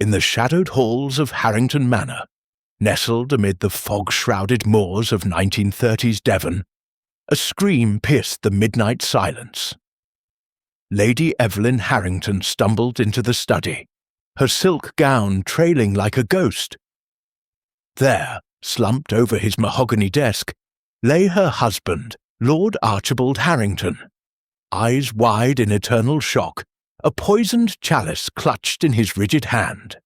in the shadowed halls of Harrington Manor, nestled amid the fog-shrouded moors of 1930s Devon, a scream pierced the midnight silence. Lady Evelyn Harrington stumbled into the study, her silk gown trailing like a ghost. There, slumped over his mahogany desk, lay her husband, Lord Archibald Harrington, eyes wide in eternal shock, a poisoned chalice clutched in his rigid hand.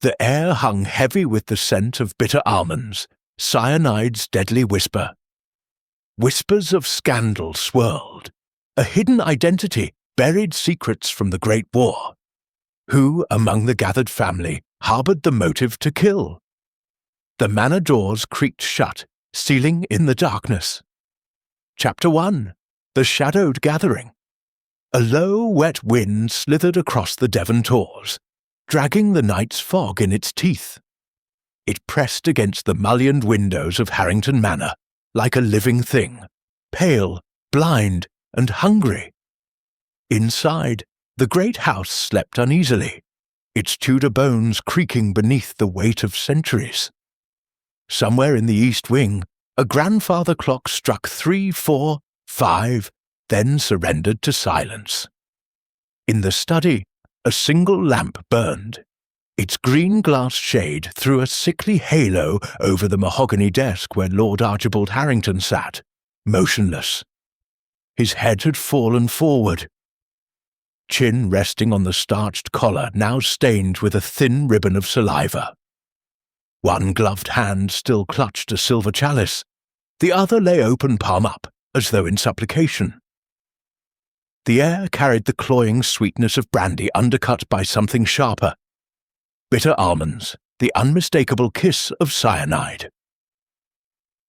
The air hung heavy with the scent of bitter almonds, cyanide's deadly whisper. Whispers of scandal swirled, a hidden identity buried secrets from the Great War. Who, among the gathered family, harboured the motive to kill? The manor doors creaked shut, sealing in the darkness. Chapter 1. The Shadowed Gathering. A low, wet wind slithered across the Devon tors, dragging the night's fog in its teeth. It pressed against the mullioned windows of Harrington Manor like a living thing, pale, blind, and hungry. Inside, the great house slept uneasily, its Tudor bones creaking beneath the weight of centuries. Somewhere in the east wing, a grandfather clock struck 3, 4, 5, then surrendered to silence. In the study, a single lamp burned. Its green glass shade threw a sickly halo over the mahogany desk where Lord Archibald Harrington sat, motionless. His head had fallen forward, chin resting on the starched collar now stained with a thin ribbon of saliva. One gloved hand still clutched a silver chalice, the other lay open palm up, as though in supplication. The air carried the cloying sweetness of brandy undercut by something sharper. Bitter almonds, the unmistakable kiss of cyanide.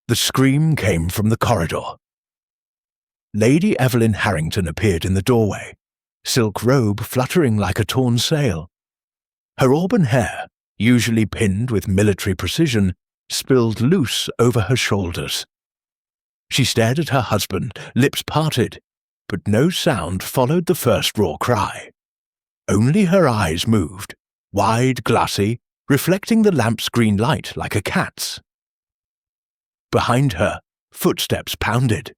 The scream came from the corridor. Lady Evelyn Harrington appeared in the doorway, silk robe fluttering like a torn sail. Her auburn hair, usually pinned with military precision, spilled loose over her shoulders. She stared at her husband, lips parted, but no sound followed the first raw cry. Only her eyes moved, wide, glassy, reflecting the lamp's green light like a cat's. Behind her, footsteps pounded.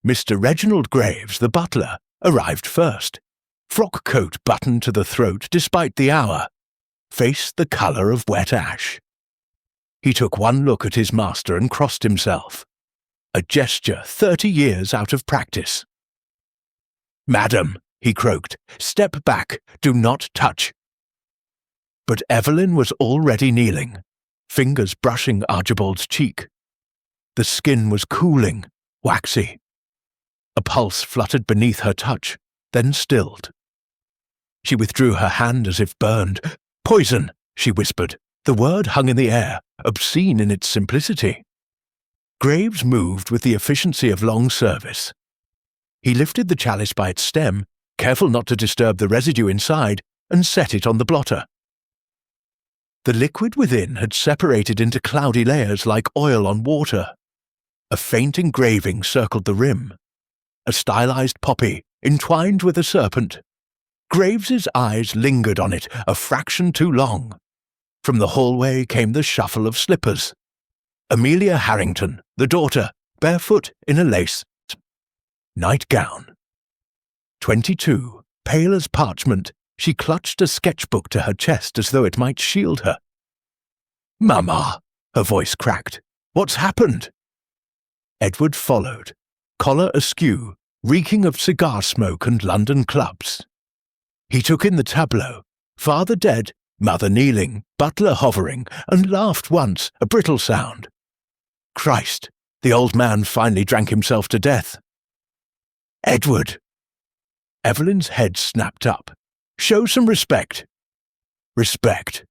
Mr. Reginald Graves, the butler, arrived first, frock coat buttoned to the throat despite the hour, face the colour of wet ash. He took one look at his master and crossed himself, a gesture 30 years out of practice. "Madam," he croaked, "step back, do not touch." But Evelyn was already kneeling, fingers brushing Archibald's cheek. The skin was cooling, waxy. A pulse fluttered beneath her touch, then stilled. She withdrew her hand as if burned. "Poison," she whispered. The word hung in the air, obscene in its simplicity. Graves moved with the efficiency of long service. He lifted the chalice by its stem, careful not to disturb the residue inside, and set it on the blotter. The liquid within had separated into cloudy layers like oil on water. A faint engraving circled the rim. A stylized poppy, entwined with a serpent. Graves's eyes lingered on it a fraction too long. From the hallway came the shuffle of slippers. Amelia Harrington, the daughter, barefoot in a lace nightgown. 22, pale as parchment, she clutched a sketchbook to her chest as though it might shield her. "Mamma," her voice cracked. "What's happened?" Edward followed, collar askew, reeking of cigar smoke and London clubs. He took in the tableau, father dead, mother kneeling, butler hovering, and laughed once, a brittle sound. Christ, the old man finally drank himself to death. "Edward!" Evelyn's head snapped up. "Show some respect." "Respect."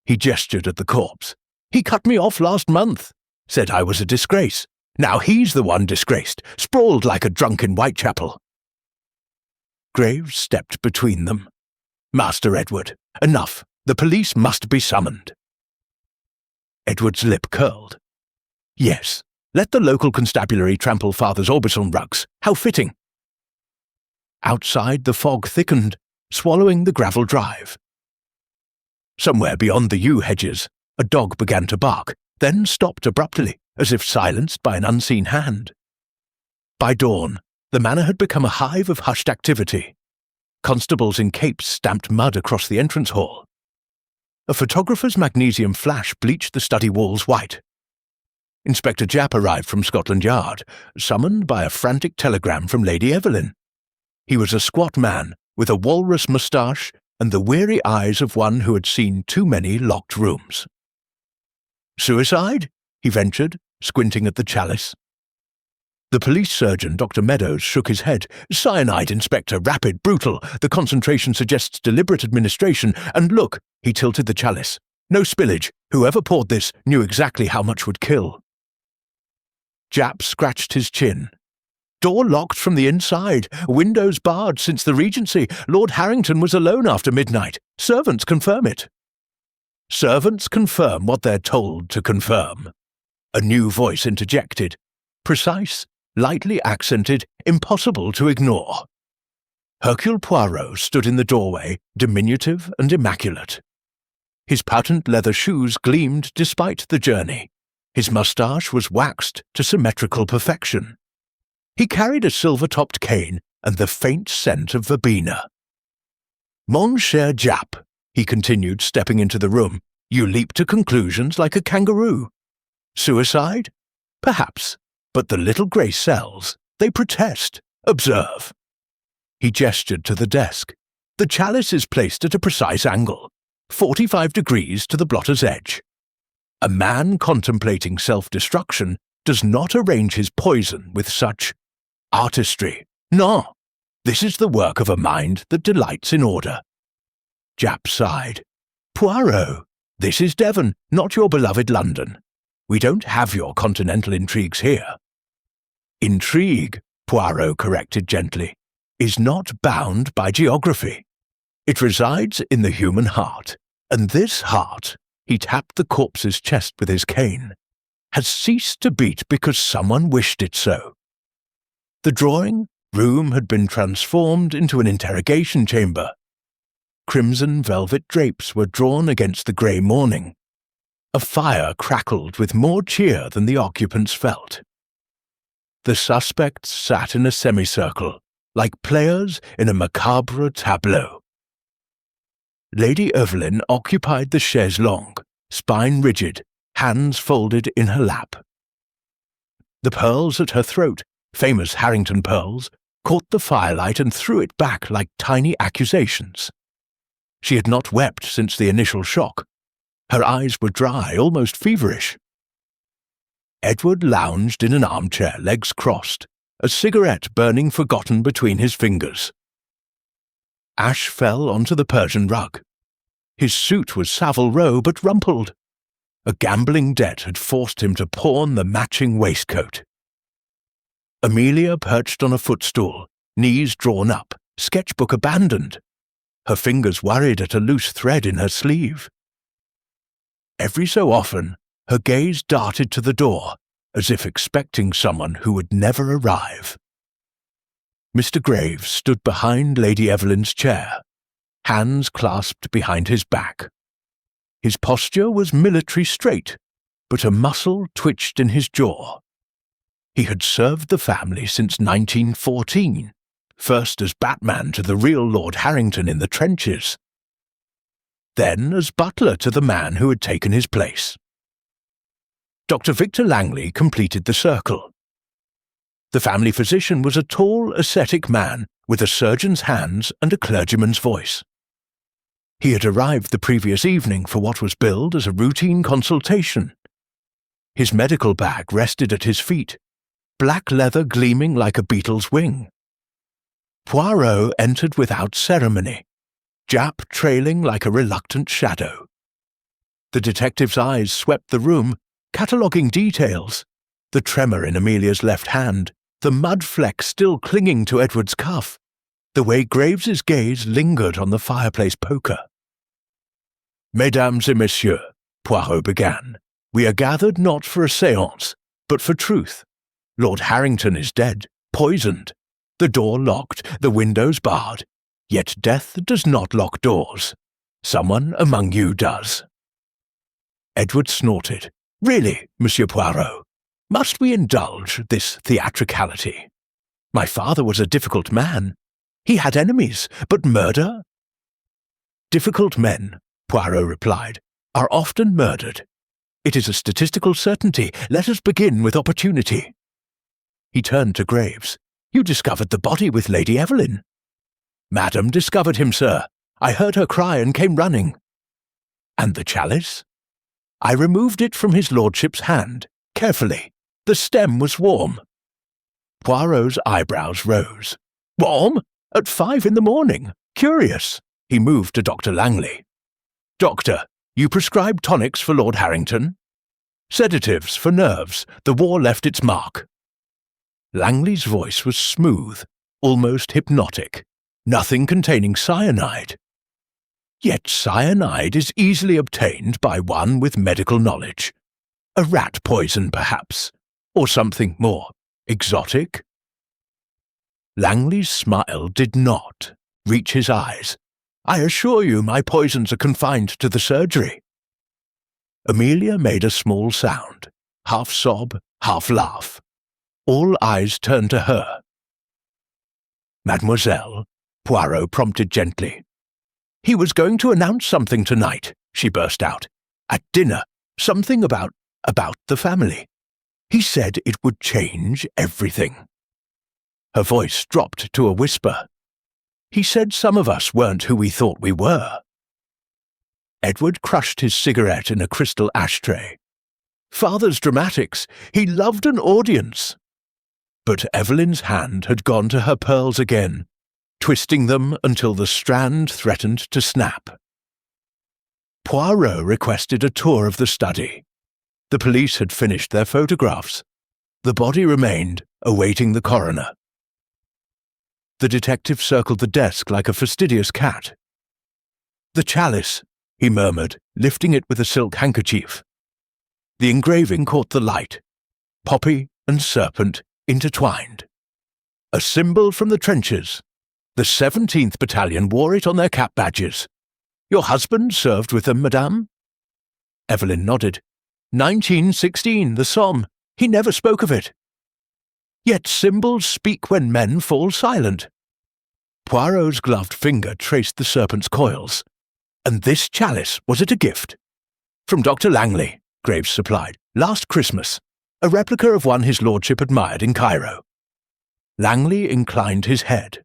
He gestured at the corpse. "He cut me off last month. Said I was a disgrace. Now he's the one disgraced, sprawled like a drunk in Whitechapel." Graves stepped between them. "Master Edward, enough. The police must be summoned." Edward's lip curled. "Yes, let the local constabulary trample father's Orbison rugs. How fitting." Outside the fog thickened, swallowing the gravel drive, Somewhere beyond the yew hedges, a dog began to bark, then stopped abruptly, as if silenced by an unseen hand. By dawn, the manor had become a hive of hushed activity. Constables in capes stamped mud across the entrance hall. A photographer's magnesium flash bleached the study walls white. Inspector Japp arrived from Scotland Yard, summoned by a frantic telegram from Lady Evelyn. He was a squat man, with a walrus moustache and the weary eyes of one who had seen too many locked rooms. "Suicide?" he ventured, squinting at the chalice. The police surgeon, Dr. Meadows, shook his head. "Cyanide, Inspector, rapid, brutal. The concentration suggests deliberate administration. And look," he tilted the chalice. "No spillage. Whoever poured this knew exactly how much would kill." Japp scratched his chin. "Door locked from the inside. Windows barred since the Regency. Lord Harrington was alone after midnight. Servants confirm it." "Servants confirm what they're told to confirm," a new voice interjected. Precise, lightly accented, impossible to ignore. Hercule Poirot stood in the doorway, diminutive and immaculate. His patent leather shoes gleamed despite the journey. His moustache was waxed to symmetrical perfection. He carried a silver-topped cane and the faint scent of verbena. "Mon cher Japp," he continued, stepping into the room, "you leap to conclusions like a kangaroo. Suicide? Perhaps. But the little grey cells, they protest. Observe." He gestured to the desk. "The chalice is placed at a precise angle, 45 degrees to the blotter's edge. A man contemplating self-destruction does not arrange his poison with such artistry. No, this is the work of a mind that delights in order." Japp sighed. "Poirot, this is Devon, not your beloved London. We don't have your continental intrigues here." "Intrigue," Poirot corrected gently, "is not bound by geography. It resides in the human heart, and this heart," he tapped the corpse's chest with his cane, "has ceased to beat because someone wished it so." The drawing room had been transformed into an interrogation chamber. Crimson velvet drapes were drawn against the grey morning. A fire crackled with more cheer than the occupants felt. The suspects sat in a semicircle, like players in a macabre tableau. Lady Evelyn occupied the chaise longue, spine rigid, hands folded in her lap. The pearls at her throat, famous Harrington pearls, caught the firelight and threw it back like tiny accusations. She had not wept since the initial shock. Her eyes were dry, almost feverish. Edward lounged in an armchair, legs crossed, a cigarette burning forgotten between his fingers. Ash fell onto the Persian rug. His suit was Savile Row but rumpled. A gambling debt had forced him to pawn the matching waistcoat. Amelia perched on a footstool, knees drawn up, sketchbook abandoned. Her fingers worried at a loose thread in her sleeve. Every so often, her gaze darted to the door, as if expecting someone who would never arrive. Mr. Graves stood behind Lady Evelyn's chair, hands clasped behind his back. His posture was military straight, but a muscle twitched in his jaw. He had served the family since 1914, first as Batman to the real Lord Harrington in the trenches, then as butler to the man who had taken his place. Dr. Victor Langley completed the circle. The family physician was a tall, ascetic man with a surgeon's hands and a clergyman's voice. He had arrived the previous evening for what was billed as a routine consultation. His medical bag rested at his feet, black leather gleaming like a beetle's wing. Poirot entered without ceremony, Japp trailing like a reluctant shadow. The detective's eyes swept the room, cataloguing details, the tremor in Amelia's left hand, the mud fleck still clinging to Edward's cuff, the way Graves's gaze lingered on the fireplace poker. "Mesdames et messieurs," Poirot began, "we are gathered not for a séance, but for truth. Lord Harrington is dead, poisoned, the door locked, the windows barred, yet death does not lock doors. Someone among you does." Edward snorted. "Really, Monsieur Poirot, must we indulge this theatricality? My father was a difficult man. He had enemies, but murder?" "Difficult men," Poirot replied, "are often murdered. It is a statistical certainty. Let us begin with opportunity." He turned to Graves. "You discovered the body with Lady Evelyn." "Madam discovered him, sir. I heard her cry and came running." "And the chalice?" "I removed it from his lordship's hand, carefully. The stem was warm." Poirot's eyebrows rose. "Warm? At 5 in the morning? Curious." He moved to Dr. Langley. "Doctor, you prescribed tonics for Lord Harrington?" "Sedatives for nerves. The war left its mark." Langley's voice was smooth, almost hypnotic. "Nothing containing cyanide." "Yet cyanide is easily obtained by one with medical knowledge. A rat poison, perhaps, or something more exotic?" Langley's smile did not reach his eyes. "I assure you my poisons are confined to the surgery." Amelia made a small sound, half sob, half laugh. All eyes turned to her. "Mademoiselle," Poirot prompted gently. "He was going to announce something tonight," she burst out. "At dinner, something about the family. He said it would change everything." Her voice dropped to a whisper. "He said some of us weren't who we thought we were." Edward crushed his cigarette in a crystal ashtray. "Father's dramatics. He loved an audience." But Evelyn's hand had gone to her pearls again, twisting them until the strand threatened to snap. Poirot requested a tour of the study. The police had finished their photographs. The body remained, awaiting the coroner. The detective circled the desk like a fastidious cat. "The chalice," he murmured, lifting it with a silk handkerchief. The engraving caught the light. Poppy and serpent intertwined. "A symbol from the trenches. The 17th Battalion wore it on their cap badges. Your husband served with them, madame?" Evelyn nodded. 1916, the Somme. He never spoke of it." "Yet symbols speak when men fall silent." Poirot's gloved finger traced the serpent's coils. "And this chalice, was it a gift?" "From Dr. Langley," Graves supplied. "Last Christmas. A replica of one his lordship admired in Cairo." Langley inclined his head.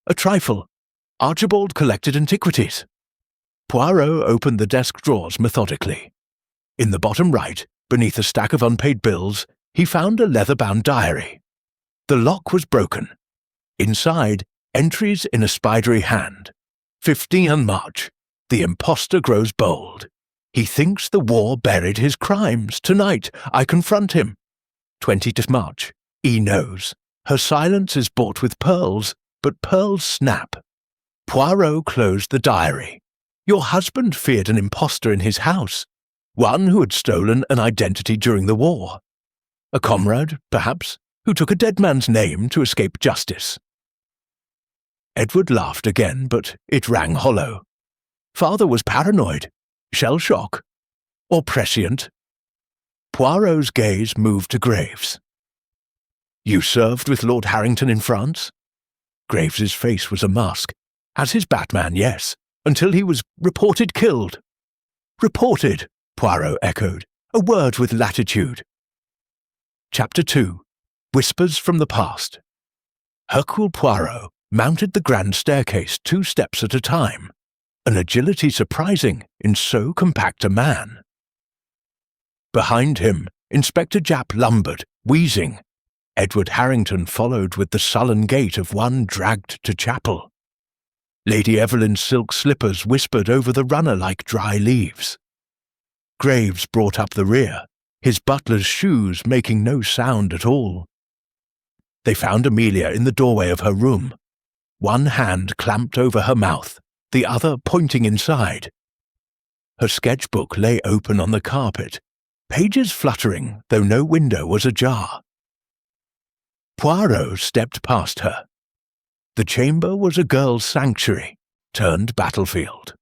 "A trifle. Archibald collected antiquities." Poirot opened the desk drawers methodically. In the bottom right, beneath a stack of unpaid bills, he found a leather-bound diary. The lock was broken. Inside, entries in a spidery hand. 15 March. The impostor grows bold. He thinks the war buried his crimes. Tonight, I confront him. 20th March. He knows. Her silence is bought with pearls, but pearls snap. Poirot closed the diary. Your husband feared an impostor in his house, one who had stolen an identity during the war. A comrade, perhaps, who took a dead man's name to escape justice. Edward laughed again, but it rang hollow. Father was paranoid, shell shock, or prescient. Poirot's gaze moved to Graves. You served with Lord Harrington in France? Graves's face was a mask. As his Batman, yes, until he was reported killed. Reported, Poirot echoed, a word with latitude. Chapter 2. Whispers from the Past. Hercule Poirot mounted the grand staircase 2 steps at a time, an agility surprising in so compact a man. Behind him, Inspector Japp lumbered, wheezing. Edward Harrington followed with the sullen gait of one dragged to chapel. Lady Evelyn's silk slippers whispered over the runner like dry leaves. Graves brought up the rear, his butler's shoes making no sound at all. They found Amelia in the doorway of her room, one hand clamped over her mouth, the other pointing inside. Her sketchbook lay open on the carpet, pages fluttering, though no window was ajar. Poirot stepped past her. The chamber was a girl's sanctuary, turned battlefield.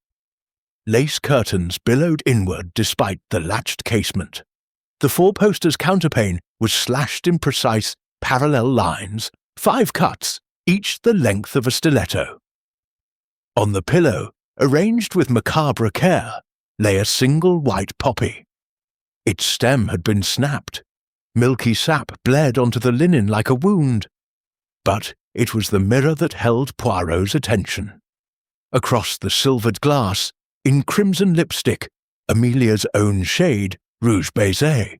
Lace curtains billowed inward despite the latched casement. The four-poster's counterpane was slashed in precise, parallel lines, 5 cuts, each the length of a stiletto. On the pillow, arranged with macabre care, lay a single white poppy. Its stem had been snapped. Milky sap bled onto the linen like a wound. But it was the mirror that held Poirot's attention. Across the silvered glass, in crimson lipstick, Amelia's own shade, rouge baiser,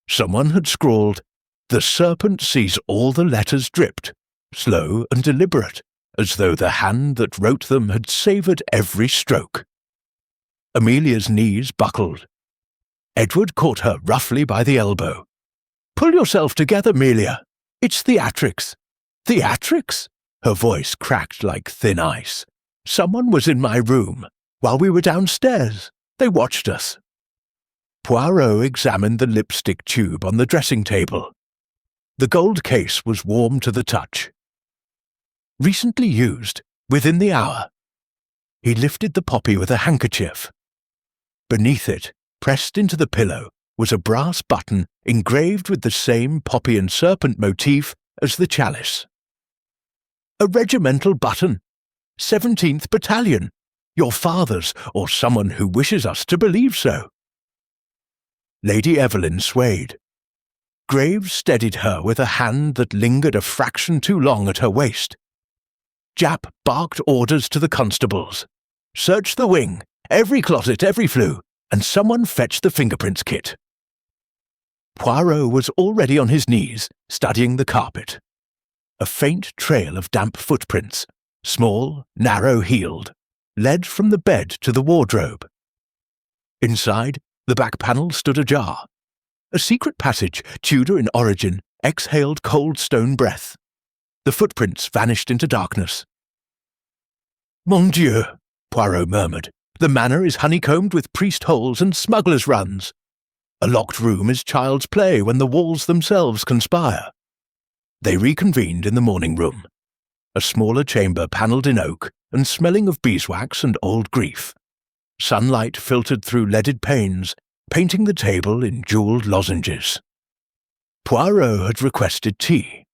someone had scrawled, "The serpent sees all the letters dripped," slow and deliberate, as though the hand that wrote them had savoured every stroke. Amelia's knees buckled. Edward caught her roughly by the elbow. "Pull yourself together, Amelia. It's theatrics." "Theatrics?" Her voice cracked like thin ice. "Someone was in my room. While we were downstairs, they watched us." Poirot examined the lipstick tube on the dressing table. The gold case was warm to the touch. "Recently used, within the hour." He lifted the poppy with a handkerchief. Beneath it, pressed into the pillow, was a brass button engraved with the same poppy and serpent motif as the chalice. "A regimental button. 17th Battalion. Your father's, or someone who wishes us to believe so." Lady Evelyn swayed. Graves steadied her with a hand that lingered a fraction too long at her waist. Japp barked orders to the constables. "Search the wing, every closet, every flue, and someone fetch the fingerprints kit." Poirot was already on his knees, studying the carpet. A faint trail of damp footprints, small, narrow-heeled, led from the bed to the wardrobe. Inside, the back panel stood ajar. A secret passage, Tudor in origin, exhaled cold stone breath. The footprints vanished into darkness. "Mon Dieu," Poirot murmured. "The manor is honeycombed with priest holes and smugglers' runs. A locked room is child's play when the walls themselves conspire." They reconvened in the morning room, a smaller chamber panelled in oak and smelling of beeswax and old grief. Sunlight filtered through leaded panes, painting the table in jewelled lozenges. Poirot had requested tea.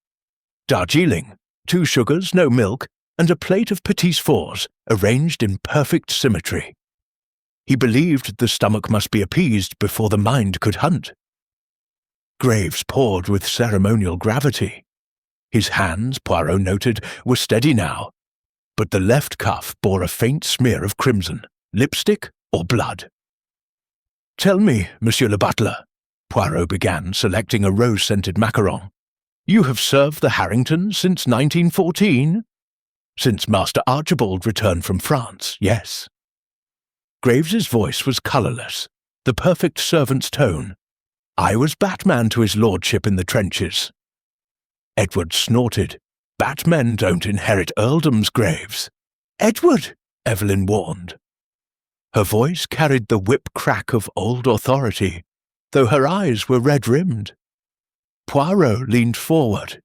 Darjeeling, 2 sugars, no milk, and a plate of petits fours arranged in perfect symmetry. He believed the stomach must be appeased before the mind could hunt. Graves poured with ceremonial gravity. His hands, Poirot noted, were steady now, but the left cuff bore a faint smear of crimson, lipstick or blood. "Tell me, Monsieur le Butler," Poirot began, selecting a rose-scented macaron. "You have served the Harringtons since 1914? Since Master Archibald returned from France, yes." Graves's voice was colourless, the perfect servant's tone. "I was Batman to his lordship in the trenches." Edward snorted. "Batmen don't inherit earldoms, Graves." "Edward!" Evelyn warned. Her voice carried the whip-crack of old authority, though her eyes were red-rimmed. Poirot leaned forward.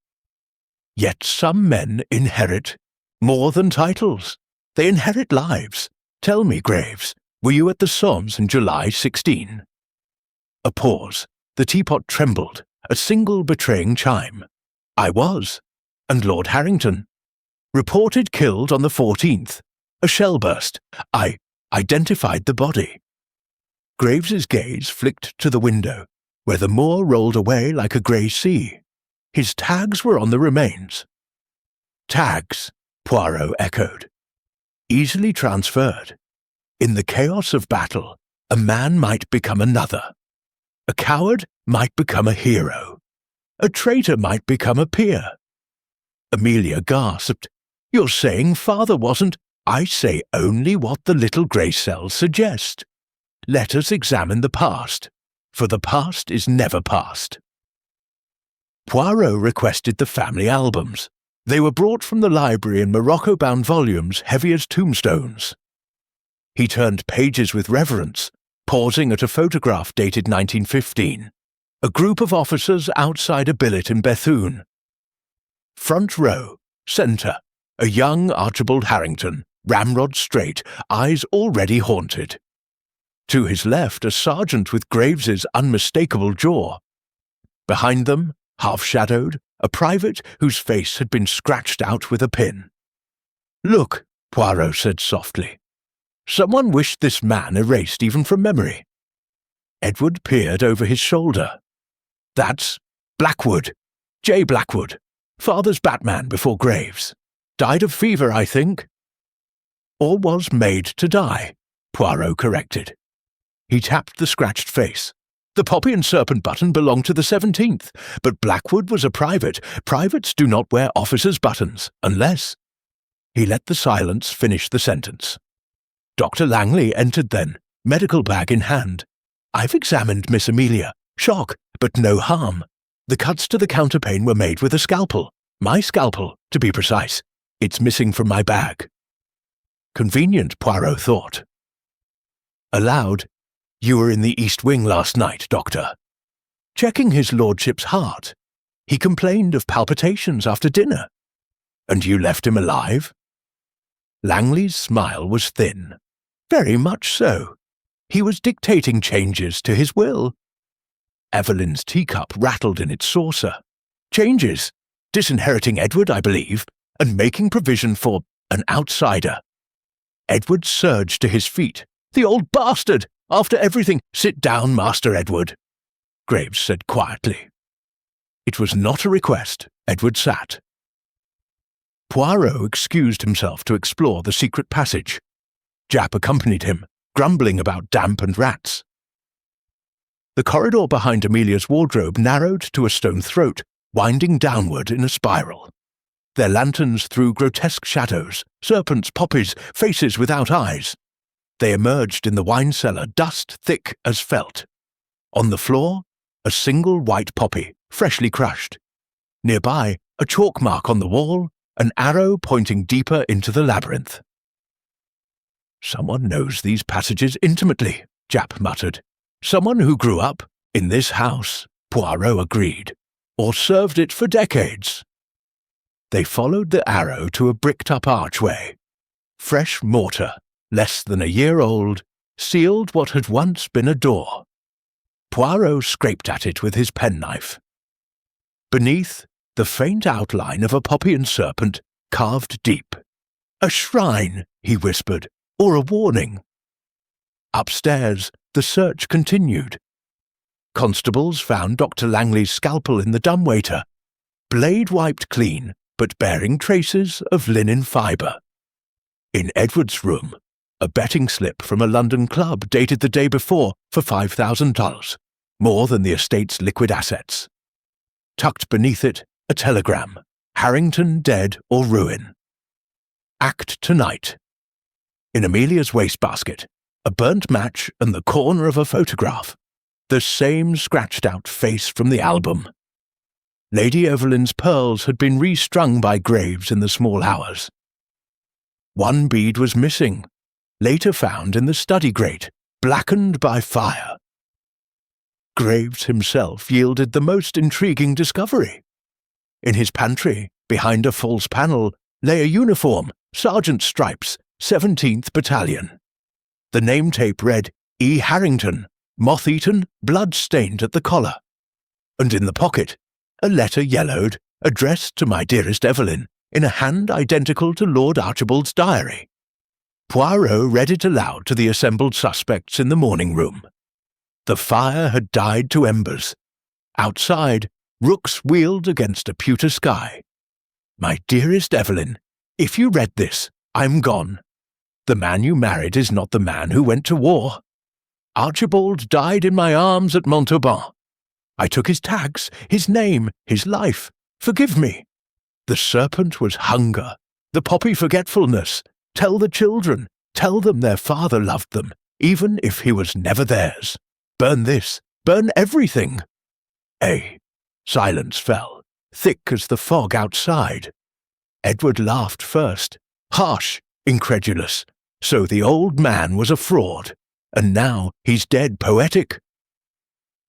"Yet some men inherit more than titles. They inherit lives. Tell me, Graves, were you at the Somme in July 16? A pause. The teapot trembled, a single betraying chime. "I was. And Lord Harrington. Reported killed on the 14th. A shell burst. I identified the body." Graves's gaze flicked to the window, where the moor rolled away like a grey sea. His tags were on the remains. "Tags," Poirot echoed. "Easily transferred. In the chaos of battle, a man might become another. A coward might become a hero. A traitor might become a peer." Amelia gasped. "You're saying father wasn't—" "I say only what the little grey cells suggest. Let us examine the past, for the past is never past." Poirot requested the family albums. They were brought from the library in Morocco-bound volumes heavy as tombstones. He turned pages with reverence, pausing at a photograph dated 1915. A group of officers outside a billet in Bethune. Front row, centre, a young Archibald Harrington, ramrod straight, eyes already haunted, To his left, a sergeant with Graves's unmistakable jaw. Behind them, half-shadowed, a private whose face had been scratched out with a pin. "Look," Poirot said softly. "Someone wished this man erased even from memory." Edward peered over his shoulder. "That's Blackwood. J. Blackwood. Father's Batman before Graves. Died of fever, I think." "Or was made to die," Poirot corrected. He tapped the scratched face. "The poppy and serpent button belonged to the 17th, but Blackwood was a private. Privates do not wear officers' buttons, unless—" He let the silence finish the sentence. Dr. Langley entered then, medical bag in hand. "I've examined Miss Amelia. Shock, but no harm. The cuts to the counterpane were made with a scalpel. My scalpel, to be precise. It's missing from my bag." Convenient, Poirot thought. Aloud, "You were in the East Wing last night, Doctor." Checking his lordship's heart. He complained of palpitations after dinner. "And you left him alive?" Langley's smile was thin. "Very much so. He was dictating changes to his will." Evelyn's teacup rattled in its saucer. "Changes? Disinheriting Edward, I believe, and making provision for an outsider." Edward surged to his feet. "The old bastard! After everything— Sit down, Master Edward," Graves said quietly. It was not a request. Edward sat. Poirot excused himself to explore the secret passage. Japp accompanied him, grumbling about damp and rats. The corridor behind Amelia's wardrobe narrowed to a stone throat, winding downward in a spiral. Their lanterns threw grotesque shadows, serpents, poppies, faces without eyes. They emerged in the wine cellar, dust thick as felt. On the floor, a single white poppy, freshly crushed. Nearby, a chalk mark on the wall, an arrow pointing deeper into the labyrinth. "Someone knows these passages intimately," Japp muttered. "Someone who grew up in this house," Poirot agreed, "or served it for decades." They followed the arrow to a bricked-up archway. Fresh mortar, less than a year old, sealed what had once been a door. Poirot scraped at it with his penknife. Beneath, the faint outline of a poppy and serpent carved deep. "A shrine," he whispered, "or a warning." Upstairs, the search continued. Constables found Dr. Langley's scalpel in the dumbwaiter, blade wiped clean, but bearing traces of linen fibre. In Edward's room, a betting slip from a London club dated the day before for $5,000, more than the estate's liquid assets. Tucked beneath it, a telegram, "Harrington dead or ruin. Act tonight." In Amelia's wastebasket, a burnt match and the corner of a photograph, the same scratched-out face from the album. Lady Evelyn's pearls had been restrung by Graves in the small hours. One bead was missing, later found in the study grate, blackened by fire. Graves himself yielded the most intriguing discovery. In his pantry, behind a false panel, lay a uniform, sergeant's stripes, 17th Battalion. The name tape read, "E. Harrington, moth-eaten, blood-stained at the collar." And in the pocket, a letter yellowed, addressed to my dearest Evelyn, in a hand identical to Lord Archibald's diary. Poirot read it aloud to the assembled suspects in the morning room. The fire had died to embers. Outside, rooks wheeled against a pewter sky. "My dearest Evelyn, if you read this, I'm gone. The man you married is not the man who went to war. Archibald died in my arms at Montauban. I took his tags, his name, his life. Forgive me. The serpent was hunger, the poppy forgetfulness. Tell the children, tell them their father loved them, even if he was never theirs. Burn this, burn everything." Silence fell, thick as the fog outside. Edward laughed first, harsh, incredulous. So the old man was a fraud, and now he's dead poetic.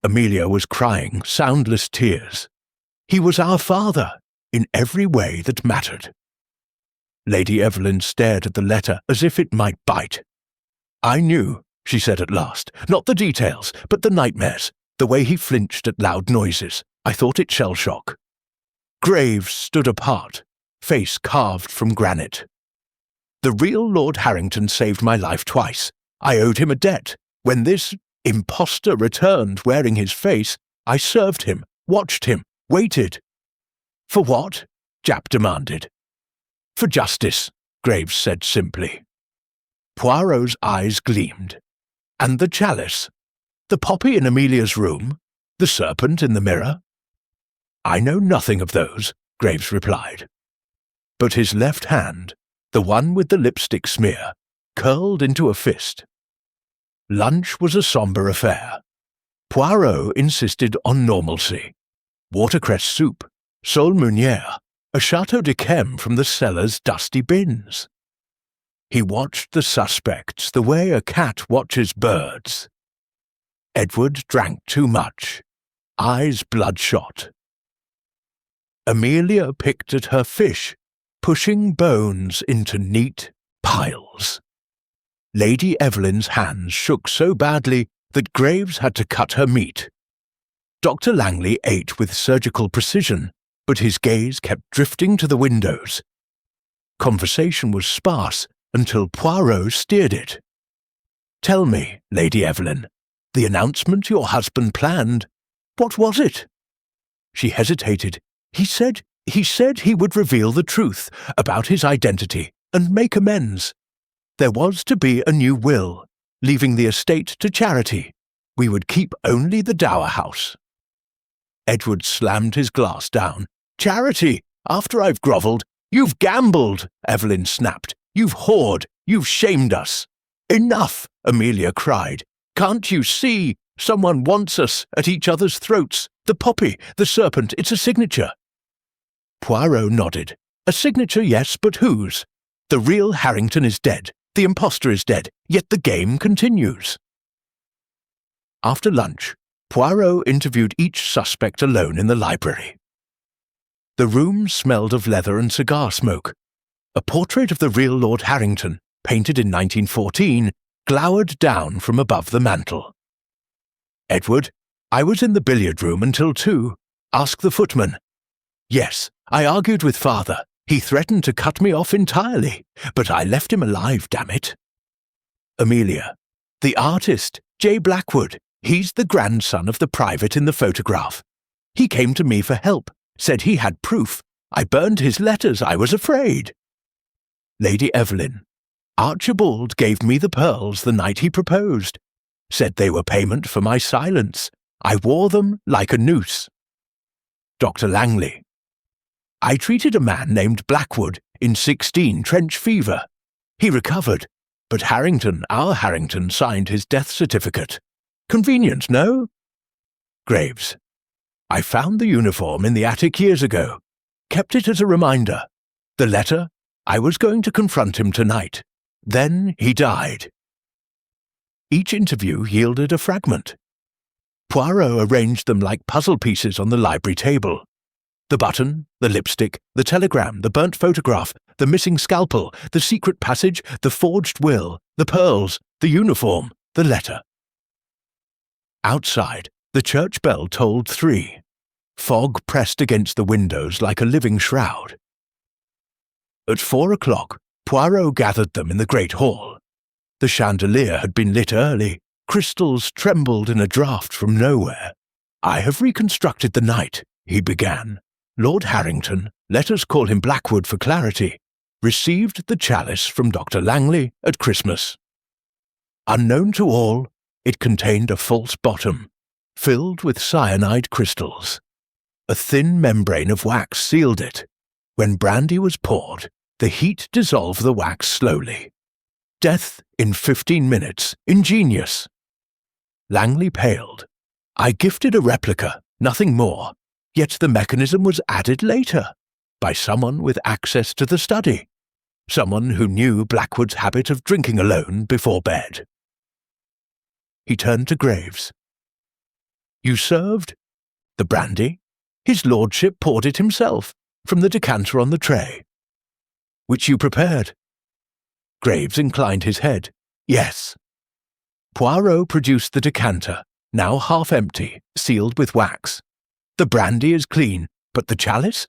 Amelia was crying soundless tears. He was our father, in every way that mattered. Lady Evelyn stared at the letter as if it might bite. "I knew," she said at last. "Not the details, but the nightmares. The way he flinched at loud noises. I thought it shell shock." Graves stood apart, face carved from granite. "The real Lord Harrington saved my life twice. I owed him a debt. When this impostor returned wearing his face, I served him, watched him, waited." "For what?" Japp demanded. "For justice," Graves said simply. Poirot's eyes gleamed. "And the chalice? The poppy in Amelia's room? The serpent in the mirror?" "I know nothing of those," Graves replied. But his left hand, the one with the lipstick smear, curled into a fist. Lunch was a sombre affair. Poirot insisted on normalcy. Watercress soup, sole meunière, a Chateau de Chem from the cellar's dusty bins. He watched the suspects the way a cat watches birds. Edward drank too much, eyes bloodshot. Amelia picked at her fish, pushing bones into neat piles. Lady Evelyn's hands shook so badly that Graves had to cut her meat. Dr. Langley ate with surgical precision, but his gaze kept drifting to the windows. Conversation was sparse until Poirot steered it. "Tell me, Lady Evelyn, the announcement your husband planned, what was it?" She hesitated. He said he would reveal the truth about his identity and make amends. There was to be a new will, leaving the estate to charity. We would keep only the dower house." Edward slammed his glass down. "Charity! After I've grovelled? You've gambled!" Evelyn snapped. "You've whored! You've shamed us!" "Enough!" Amelia cried. "Can't you see? Someone wants us at each other's throats. The poppy, the serpent, it's a signature." Poirot nodded. "A signature, yes, but whose? The real Harrington is dead. The impostor is dead, yet the game continues." After lunch, Poirot interviewed each suspect alone in the library. The room smelled of leather and cigar smoke. A portrait of the real Lord Harrington, painted in 1914, glowered down from above the mantel. "Edward, I was in the billiard room until 2. Ask the footman." "Yes, I argued with father. He threatened to cut me off entirely, but I left him alive, damn it." "Amelia, the artist, J. Blackwood, he's the grandson of the private in the photograph. He came to me for help, said he had proof. I burned his letters, I was afraid." "Lady Evelyn, Archibald gave me the pearls the night he proposed. Said they were payment for my silence. I wore them like a noose." Dr. Langley, "I treated a man named Blackwood in 16 trench fever. He recovered, but Harrington, our Harrington, signed his death certificate. Convenient, no?" Graves, "I found the uniform in the attic years ago. Kept it as a reminder. The letter, I was going to confront him tonight. Then he died." Each interview yielded a fragment. Poirot arranged them like puzzle pieces on the library table. The button, the lipstick, the telegram, the burnt photograph, the missing scalpel, the secret passage, the forged will, the pearls, the uniform, the letter. Outside, the church bell tolled 3. Fog pressed against the windows like a living shroud. At 4 o'clock, Poirot gathered them in the great hall. The chandelier had been lit early. Crystals trembled in a draught from nowhere. "I have reconstructed the night," he began. "Lord Harrington, let us call him Blackwood for clarity, received the chalice from Dr. Langley at Christmas. Unknown to all, it contained a false bottom, filled with cyanide crystals. A thin membrane of wax sealed it. When brandy was poured, the heat dissolved the wax slowly. Death in 15 minutes. Ingenious." Langley paled. "I gifted a replica, nothing more, yet the mechanism was added later, by someone with access to the study, someone who knew Blackwood's habit of drinking alone before bed." He turned to Graves. "You served?" "The brandy? His lordship poured it himself, from the decanter on the tray." "Which you prepared?" Graves inclined his head. "Yes." Poirot produced the decanter, now half empty, sealed with wax. The brandy is clean, but the chalice?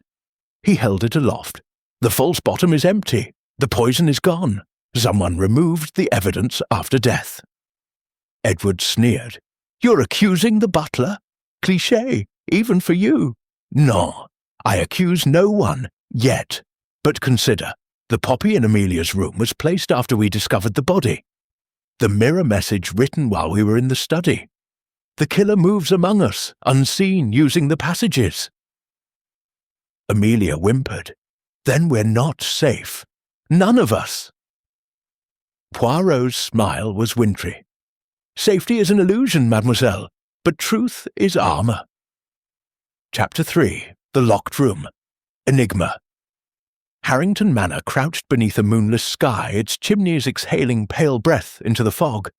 He held it aloft. The false bottom is empty. The poison is gone. Someone removed the evidence after death. Edward sneered. You're accusing the butler? Cliché, even for you. No, I accuse no one, yet. But consider, the poppy in Amelia's room was placed after we discovered the body. The mirror message written while we were in the study. The killer moves among us, unseen, using the passages. Amelia whimpered. Then we're not safe. None of us. Poirot's smile was wintry. Safety is an illusion, mademoiselle, but truth is armour. Chapter 3. The Locked Room. Enigma. Harrington Manor crouched beneath a moonless sky, its chimneys exhaling pale breath into the fog.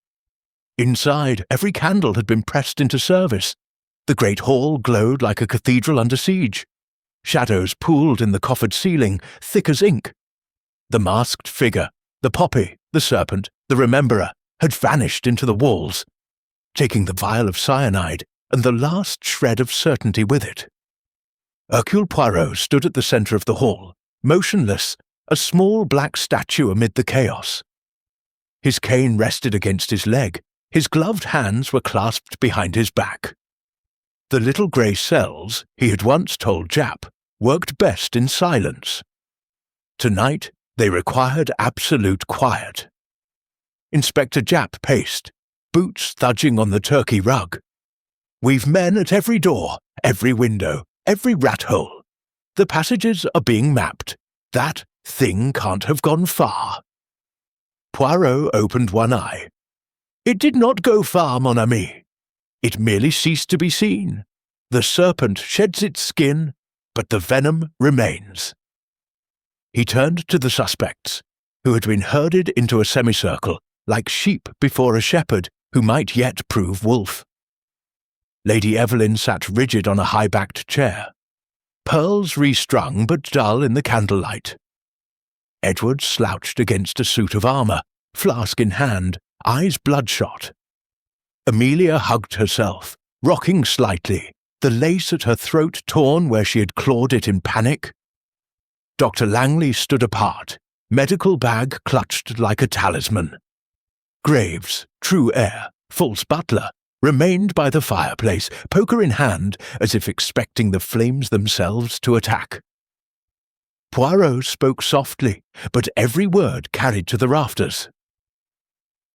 Inside, every candle had been pressed into service. The great hall glowed like a cathedral under siege. Shadows pooled in the coffered ceiling, thick as ink. The masked figure, the poppy, the serpent, the rememberer, had vanished into the walls, taking the vial of cyanide and the last shred of certainty with it. Hercule Poirot stood at the centre of the hall, motionless, a small black statue amid the chaos. His cane rested against his leg, his gloved hands were clasped behind his back. The little grey cells, he had once told Japp, worked best in silence. Tonight, they required absolute quiet. Inspector Japp paced, boots thudging on the turkey rug. We've men at every door, every window, every rat hole. The passages are being mapped. That thing can't have gone far. Poirot opened one eye. It did not go far, mon ami. It merely ceased to be seen. The serpent sheds its skin, but the venom remains. He turned to the suspects, who had been herded into a semicircle, like sheep before a shepherd who might yet prove wolf. Lady Evelyn sat rigid on a high-backed chair. Pearls restrung but dull in the candlelight. Edward slouched against a suit of armour, flask in hand, eyes bloodshot. Amelia hugged herself, rocking slightly, the lace at her throat torn where she had clawed it in panic. Dr. Langley stood apart, medical bag clutched like a talisman. Graves, true heir, false butler, remained by the fireplace, poker in hand, as if expecting the flames themselves to attack. Poirot spoke softly, but every word carried to the rafters.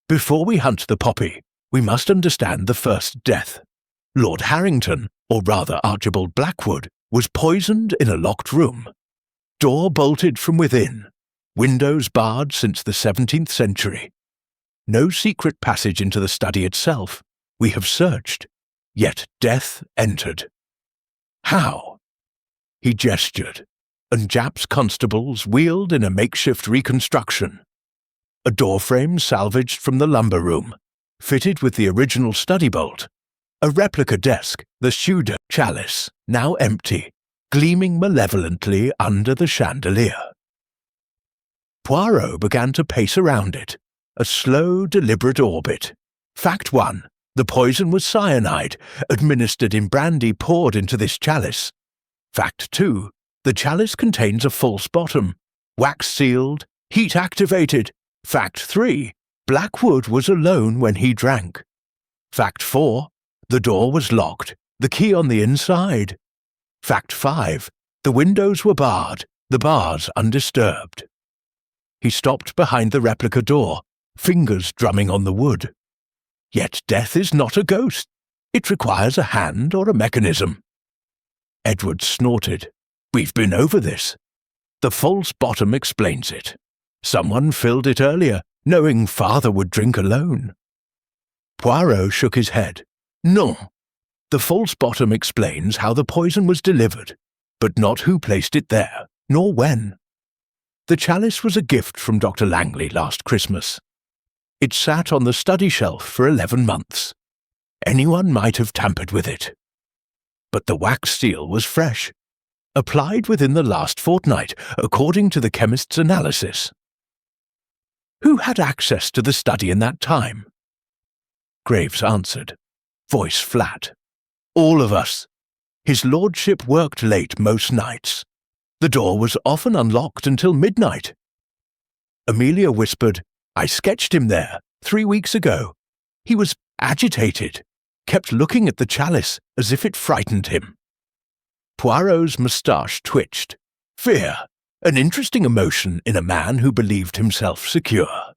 Before we hunt the poppy, we must understand the first death. Lord Harrington, or rather Archibald Blackwood, was poisoned in a locked room. Door bolted from within, windows barred since the 17th century. No secret passage into the study itself. We have searched, yet death entered. How? He gestured, and Japp's constables wheeled in a makeshift reconstruction. A doorframe salvaged from the lumber room, fitted with the original study bolt. A replica desk, the Whodunit chalice, now empty, gleaming malevolently under the chandelier. Poirot began to pace around it, a slow, deliberate orbit. Fact 1. The poison was cyanide, administered in brandy poured into this chalice. Fact 2. The chalice contains a false bottom, wax sealed, heat activated. Fact 3. Blackwood was alone when he drank. Fact 4. The door was locked, the key on the inside. Fact 5. The windows were barred, the bars undisturbed. He stopped behind the replica door, fingers drumming on the wood. Yet death is not a ghost. It requires a hand or a mechanism. Edward snorted. We've been over this. The false bottom explains it. Someone filled it earlier, knowing father would drink alone. Poirot shook his head. No. The false bottom explains how the poison was delivered, but not who placed it there, nor when. The chalice was a gift from Dr. Langley last Christmas. It sat on the study shelf for 11 months. Anyone might have tampered with it. But the wax seal was fresh, applied within the last fortnight, according to the chemist's analysis. Who had access to the study in that time? Graves answered, voice flat. All of us. His lordship worked late most nights. The door was often unlocked until midnight. Amelia whispered, I sketched him there 3 weeks ago. He was agitated, kept looking at the chalice as if it frightened him. Poirot's moustache twitched. Fear, an interesting emotion in a man who believed himself secure.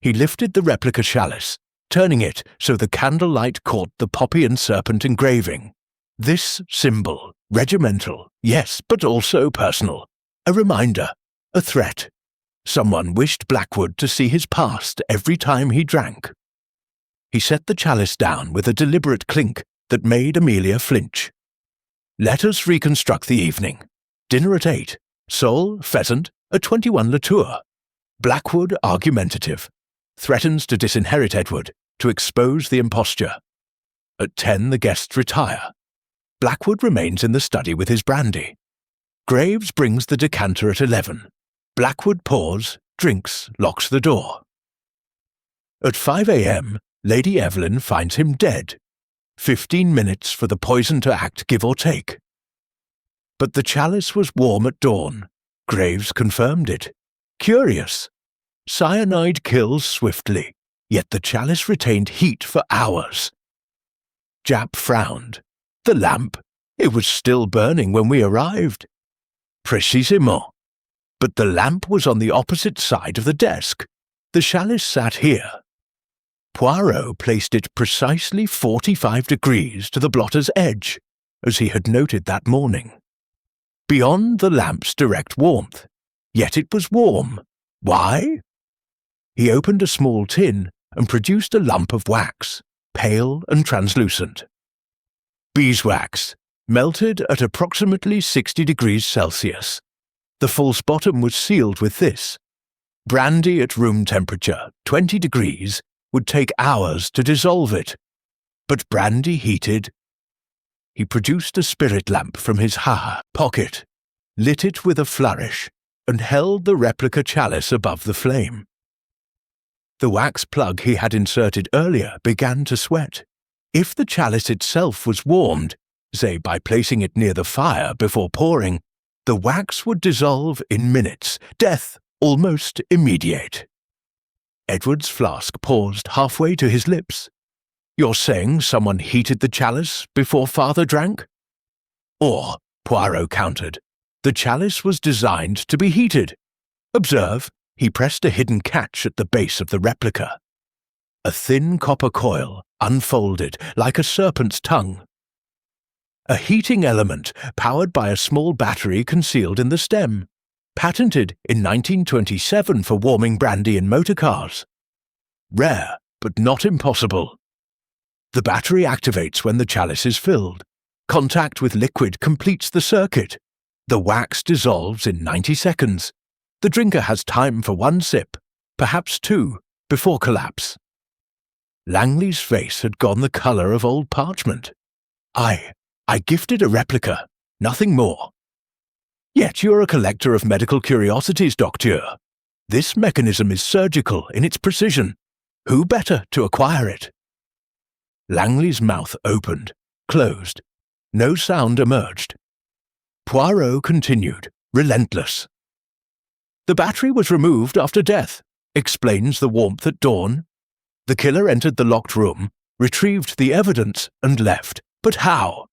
He lifted the replica chalice, turning it so the candlelight caught the poppy and serpent engraving. This symbol, regimental, yes, but also personal. A reminder, a threat. Someone wished Blackwood to see his past every time he drank. He set the chalice down with a deliberate clink that made Amelia flinch. Let us reconstruct the evening. Dinner at 8. Sole, pheasant, a 21 Latour. Blackwood argumentative. Threatens to disinherit Edward, to expose the imposture. At 10 the guests retire. Blackwood remains in the study with his brandy. Graves brings the decanter at 11. Blackwood pours, drinks, locks the door. At 5 a.m, Lady Evelyn finds him dead. 15 minutes for the poison to act, give or take. But the chalice was warm at dawn. Graves confirmed it. Curious. Cyanide kills swiftly, yet the chalice retained heat for hours. Japp frowned. The lamp, it was still burning when we arrived. Précisément. But the lamp was on the opposite side of the desk. The chalice sat here. Poirot placed it precisely 45 degrees to the blotter's edge, as he had noted that morning. Beyond the lamp's direct warmth, yet it was warm. Why? He opened a small tin and produced a lump of wax, pale and translucent. Beeswax, melted at approximately 60 degrees Celsius. The false bottom was sealed with this. Brandy at room temperature, 20 degrees, would take hours to dissolve it. But brandy heated. He produced a spirit lamp from his pocket, lit it with a flourish, and held the replica chalice above the flame. The wax plug he had inserted earlier began to sweat. If the chalice itself was warmed, say by placing it near the fire before pouring, the wax would dissolve in minutes, death almost immediate. Edward's flask paused halfway to his lips. You're saying someone heated the chalice before father drank? Or, Poirot countered, the chalice was designed to be heated. Observe, he pressed a hidden catch at the base of the replica. A thin copper coil, unfolded like a serpent's tongue. A heating element powered by a small battery concealed in the stem, patented in 1927 for warming brandy in motor cars. Rare, but not impossible. The battery activates when the chalice is filled. Contact with liquid completes the circuit. The wax dissolves in 90 seconds. The drinker has time for 1 sip, perhaps 2, before collapse. Langley's face had gone the colour of old parchment. I gifted a replica, nothing more. Yet you're a collector of medical curiosities, Docteur. This mechanism is surgical in its precision. Who better to acquire it? Langley's mouth opened, closed. No sound emerged. Poirot continued, relentless. The battery was removed after death, explains the warmth at dawn. The killer entered the locked room, retrieved the evidence, and left. But how?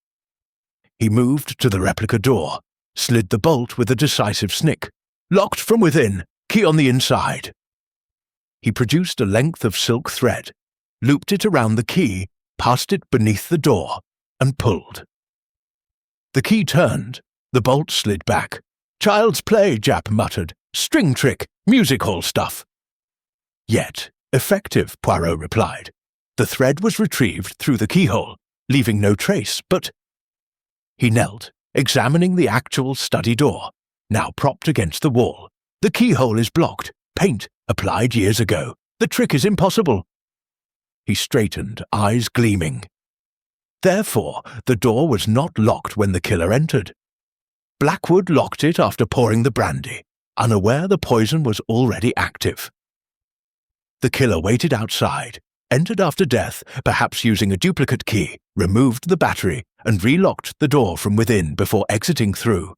He moved to the replica door, slid the bolt with a decisive snick. Locked from within, key on the inside. He produced a length of silk thread, looped it around the key, passed it beneath the door, and pulled. The key turned, the bolt slid back. Child's play, Japp muttered. String trick, music hall stuff. Yet, effective, Poirot replied. The thread was retrieved through the keyhole, leaving no trace, but... He knelt, examining the actual study door, now propped against the wall. The keyhole is blocked, paint applied years ago. The trick is impossible. He straightened, eyes gleaming. Therefore, the door was not locked when the killer entered. Blackwood locked it after pouring the brandy, unaware the poison was already active. The killer waited outside, entered after death, perhaps using a duplicate key, removed the battery, and relocked the door from within before exiting through.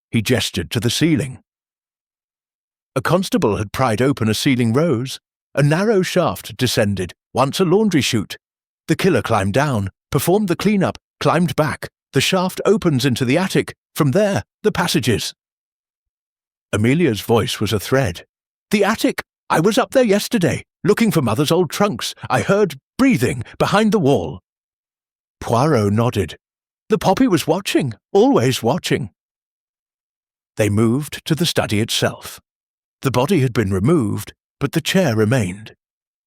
He gestured to the ceiling. A constable had pried open a ceiling rose. A narrow shaft descended, once a laundry chute. The killer climbed down, performed the clean-up, climbed back. The shaft opens into the attic. From there, the passages. Amelia's voice was a thread. The attic! I was up there yesterday, looking for Mother's old trunks. I heard breathing behind the wall. Poirot nodded. The poppy was watching, always watching. They moved to the study itself. The body had been removed, but the chair remained,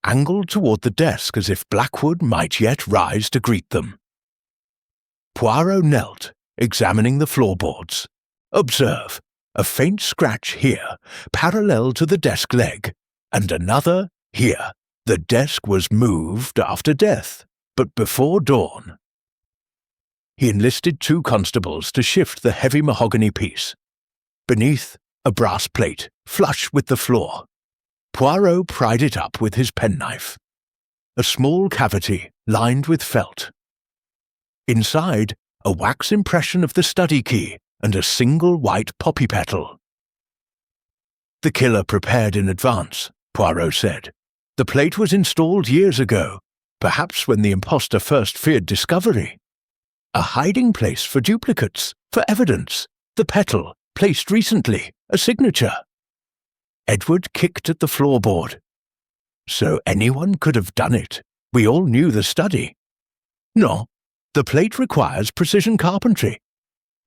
angled toward the desk as if Blackwood might yet rise to greet them. Poirot knelt, examining the floorboards. Observe, a faint scratch here, parallel to the desk leg, and another here. The desk was moved after death, but before dawn. He enlisted 2 constables to shift the heavy mahogany piece. Beneath, a brass plate, flush with the floor. Poirot pried it up with his penknife. A small cavity lined with felt. Inside, a wax impression of the study key and a single white poppy petal. The killer prepared in advance, Poirot said. The plate was installed years ago, perhaps when the impostor first feared discovery. A hiding place for duplicates, for evidence. The petal, placed recently, a signature. Edward kicked at the floorboard. So anyone could have done it. We all knew the study. No, the plate requires precision carpentry.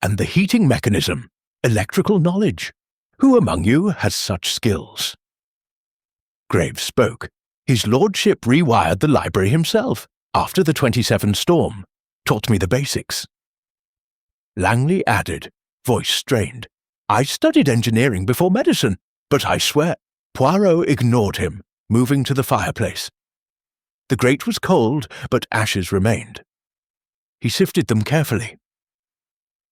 And the heating mechanism, electrical knowledge. Who among you has such skills? Graves spoke. His lordship rewired the library himself, after the 27 storm. Taught me the basics. Langley added, voice strained. I studied engineering before medicine, but I swear. Poirot ignored him, moving to the fireplace. The grate was cold, but ashes remained. He sifted them carefully.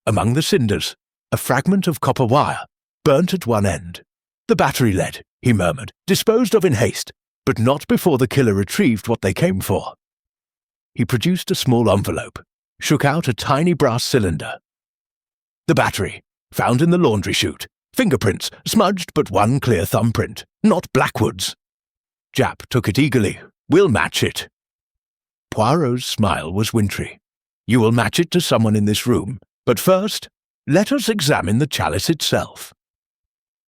Among the cinders, a fragment of copper wire, burnt at one end. The battery lead, he murmured, disposed of in haste, but not before the killer retrieved what they came for. He produced a small envelope, shook out a tiny brass cylinder. The battery, found in the laundry chute. Fingerprints, smudged but one clear thumbprint, not Blackwood's. Japp took it eagerly. We'll match it. Poirot's smile was wintry. You will match it to someone in this room, but first, let us examine the chalice itself.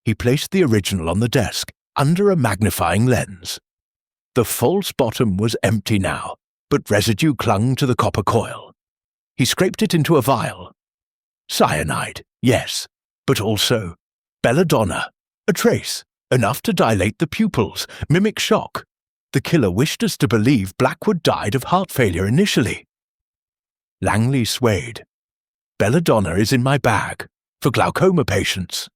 He placed the original on the desk, under a magnifying lens. The false bottom was empty now, but residue clung to the copper coil. He scraped it into a vial. Cyanide, yes, but also belladonna, a trace, enough to dilate the pupils, mimic shock. The killer wished us to believe Blackwood died of heart failure initially. Langley swayed. Belladonna is in my bag, for glaucoma patients.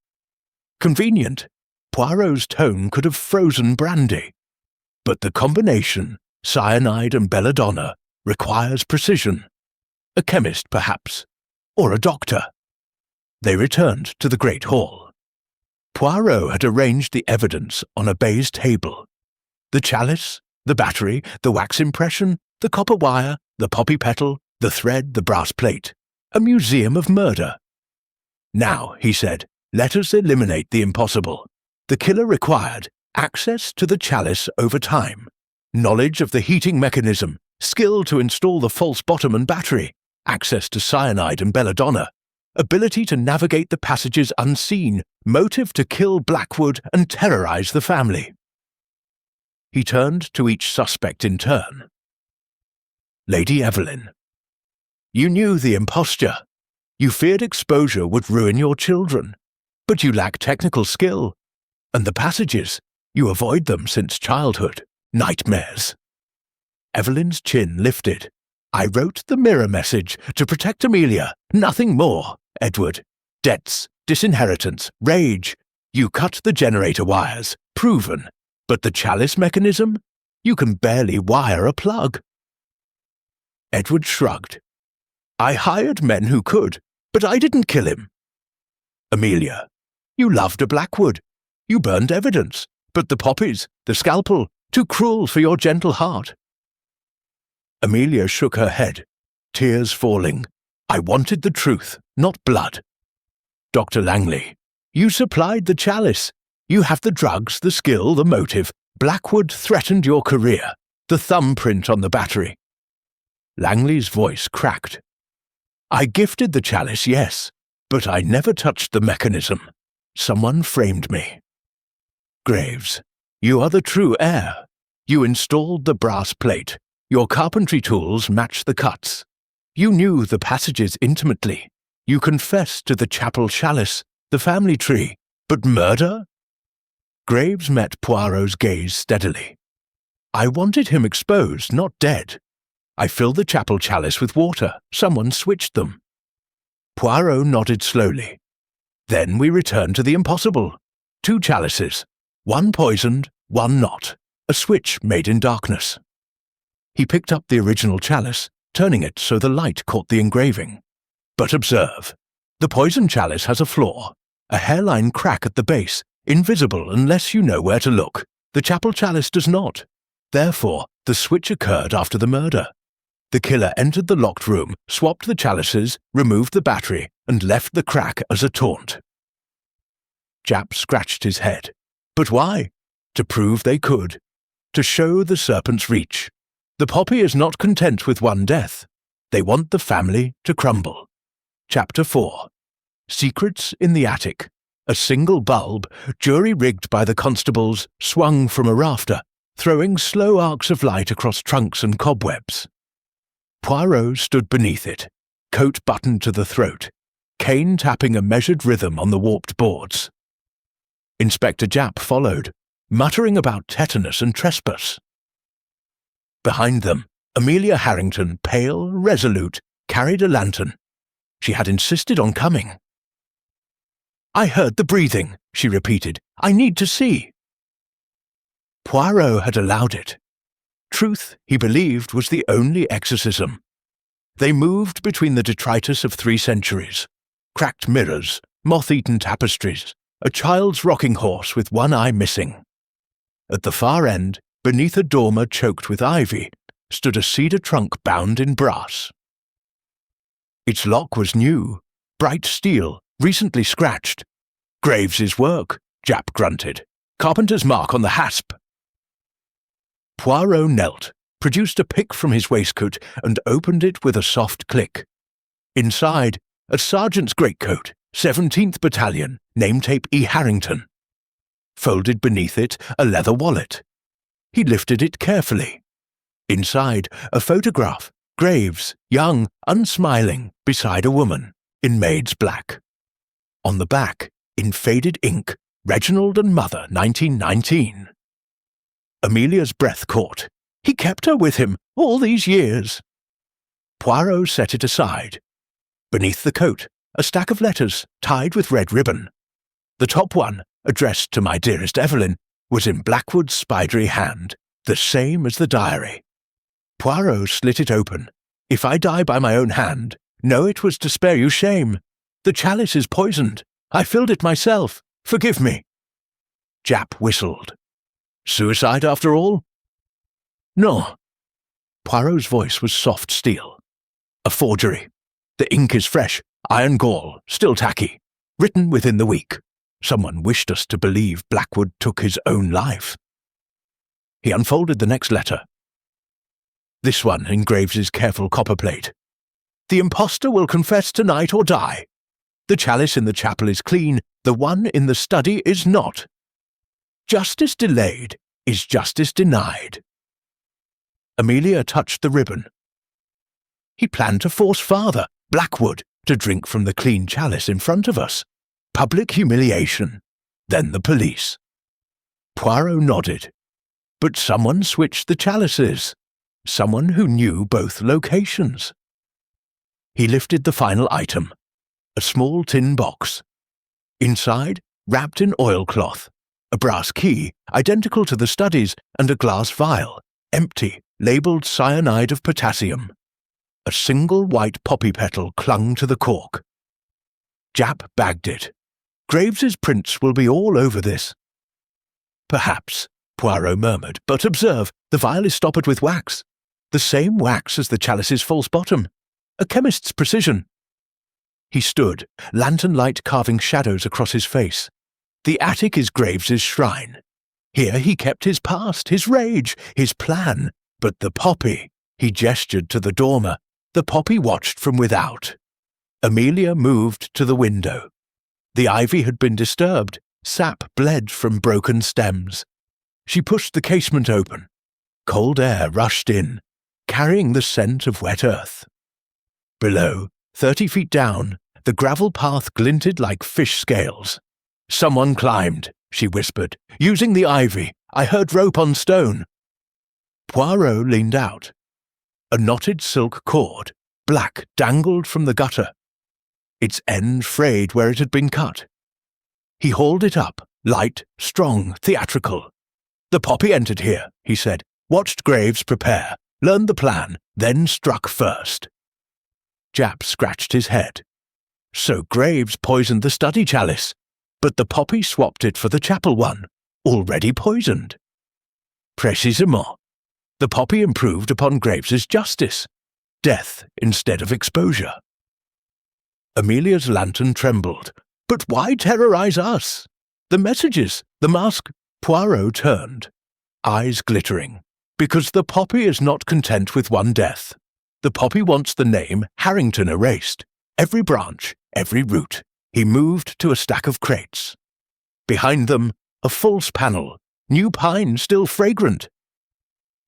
Convenient. Poirot's tone could have frozen brandy. But the combination, cyanide and belladonna, requires precision. A chemist, perhaps, or a doctor. They returned to the great hall. Poirot had arranged the evidence on a baize table. The chalice, the battery, the wax impression, the copper wire, the poppy petal, the thread, the brass plate. A museum of murder. Now, he said, let us eliminate the impossible. The killer required access to the chalice over time, knowledge of the heating mechanism, skill to install the false bottom and battery, access to cyanide and belladonna, ability to navigate the passages unseen, motive to kill Blackwood and terrorize the family. He turned to each suspect in turn. Lady Evelyn. You knew the imposture. You feared exposure would ruin your children, but you lack technical skill. And the passages, you avoid them since childhood. Nightmares. Evelyn's chin lifted. I wrote the mirror message to protect Amelia, nothing more, Edward. Debts, disinheritance, rage. You cut the generator wires, proven. But the chalice mechanism? You can barely wire a plug. Edward shrugged. I hired men who could, but I didn't kill him. Amelia, you loved a Blackwood. You burned evidence, but the poppies, the scalpel, Too cruel for your gentle heart." Amelia shook her head, tears falling. "I wanted the truth, not blood." "Dr. Langley, you supplied the chalice. You have the drugs, the skill, the motive. Blackwood threatened your career, the thumbprint on the battery." Langley's voice cracked. "I gifted the chalice, yes, but I never touched the mechanism. Someone framed me." "Graves, you are the true heir. You installed the brass plate. Your carpentry tools match the cuts. You knew the passages intimately. You confessed to the chapel chalice, the family tree. But murder?" Graves met Poirot's gaze steadily. "I wanted him exposed, not dead. I filled the chapel chalice with water. Someone switched them." Poirot nodded slowly. "Then we returned to the impossible. 2 chalices, one poisoned, one not. A switch made in darkness." He picked up the original chalice, turning it so the light caught the engraving. "But observe, the poison chalice has a flaw, a hairline crack at the base, invisible unless you know where to look. The chapel chalice does not. Therefore, the switch occurred after the murder. The killer entered the locked room, swapped the chalices, removed the battery, and left the crack as a taunt." Japp scratched his head. "But why? To prove they could. To show the serpent's reach. The poppy is not content with one death. They want the family to crumble." Chapter 4. Secrets in the Attic. A single bulb, jury-rigged by the constables, swung from a rafter, throwing slow arcs of light across trunks and cobwebs. Poirot stood beneath it, coat buttoned to the throat, cane tapping a measured rhythm on the warped boards. Inspector Japp followed, muttering about tetanus and trespass. Behind them, Amelia Harrington, pale, resolute, carried a lantern. She had insisted on coming. "I heard the breathing," she repeated. "I need to see." Poirot had allowed it. Truth, he believed, was the only exorcism. They moved between the detritus of 3 centuries, cracked mirrors, moth-eaten tapestries, a child's rocking horse with one eye missing. At the far end, beneath a dormer choked with ivy, stood a cedar trunk bound in brass. Its lock was new, bright steel, recently scratched. "Graves's work," Japp grunted. "Carpenter's mark on the hasp." Poirot knelt, produced a pick from his waistcoat, and opened it with a soft click. Inside, a sergeant's greatcoat, 17th Battalion, name-tape E. Harrington. Folded beneath it, a leather wallet. He lifted it carefully. Inside, a photograph, Graves, young, unsmiling, beside a woman, in maid's black. On the back, in faded ink, Reginald and Mother, 1919. Amelia's breath caught. He kept her with him all these years. Poirot set it aside. Beneath the coat, a stack of letters tied with red ribbon. The top one, addressed to my dearest Evelyn, was in Blackwood's spidery hand, the same as the diary. Poirot slit it open. "If I die by my own hand, know it was to spare you shame. The chalice is poisoned. I filled it myself. Forgive me." Japp whistled. "Suicide after all?" "No." Poirot's voice was soft steel. "A forgery. The ink is fresh, iron gall, still tacky. Written within the week. Someone wished us to believe Blackwood took his own life." He unfolded the next letter. This one in Graves's careful copperplate. "The impostor will confess tonight or die. The chalice in the chapel is clean, the one in the study is not. Justice delayed is justice denied." Amelia touched the ribbon. "He planned to force Father, Blackwood, to drink from the clean chalice in front of us. Public humiliation. Then the police." Poirot nodded. "But someone switched the chalices. Someone who knew both locations." He lifted the final item, a small tin box. Inside, wrapped in oilcloth, a brass key, identical to the study's, and a glass vial, empty, labelled cyanide of potassium. A single white poppy petal clung to the cork. Japp bagged it. "Graves's prints will be all over this." "Perhaps," Poirot murmured, but observe, the vial is stoppered with wax. The same wax as the chalice's false bottom. A chemist's precision. He stood, lantern light carving shadows across his face. The attic is Graves's shrine. Here he kept his past, his rage, his plan. But the poppy, he gestured to the dormer. The poppy watched from without. Amelia moved to the window. The ivy had been disturbed. Sap bled from broken stems. She pushed the casement open. Cold air rushed in, carrying the scent of wet earth. Below, 30 feet down, the gravel path glinted like fish scales. "Someone climbed," she whispered. "Using the ivy. I heard rope on stone." Poirot leaned out. A knotted silk cord, black, dangled from the gutter. Its end frayed where it had been cut. He hauled it up, light, strong, theatrical. "The poppy entered here," he said, "watched Graves prepare, learned the plan, then struck first." Japp scratched his head. So Graves poisoned the study chalice, but the poppy swapped it for the chapel one, already poisoned. Précisément. The poppy improved upon Graves's justice. Death instead of exposure. Amelia's lantern trembled. "But why terrorize us? The messages, the mask." Poirot turned, eyes glittering. "Because the poppy is not content with one death. The poppy wants the name Harrington erased. Every branch, every root." He moved to a stack of crates. Behind them, a false panel, new pine still fragrant.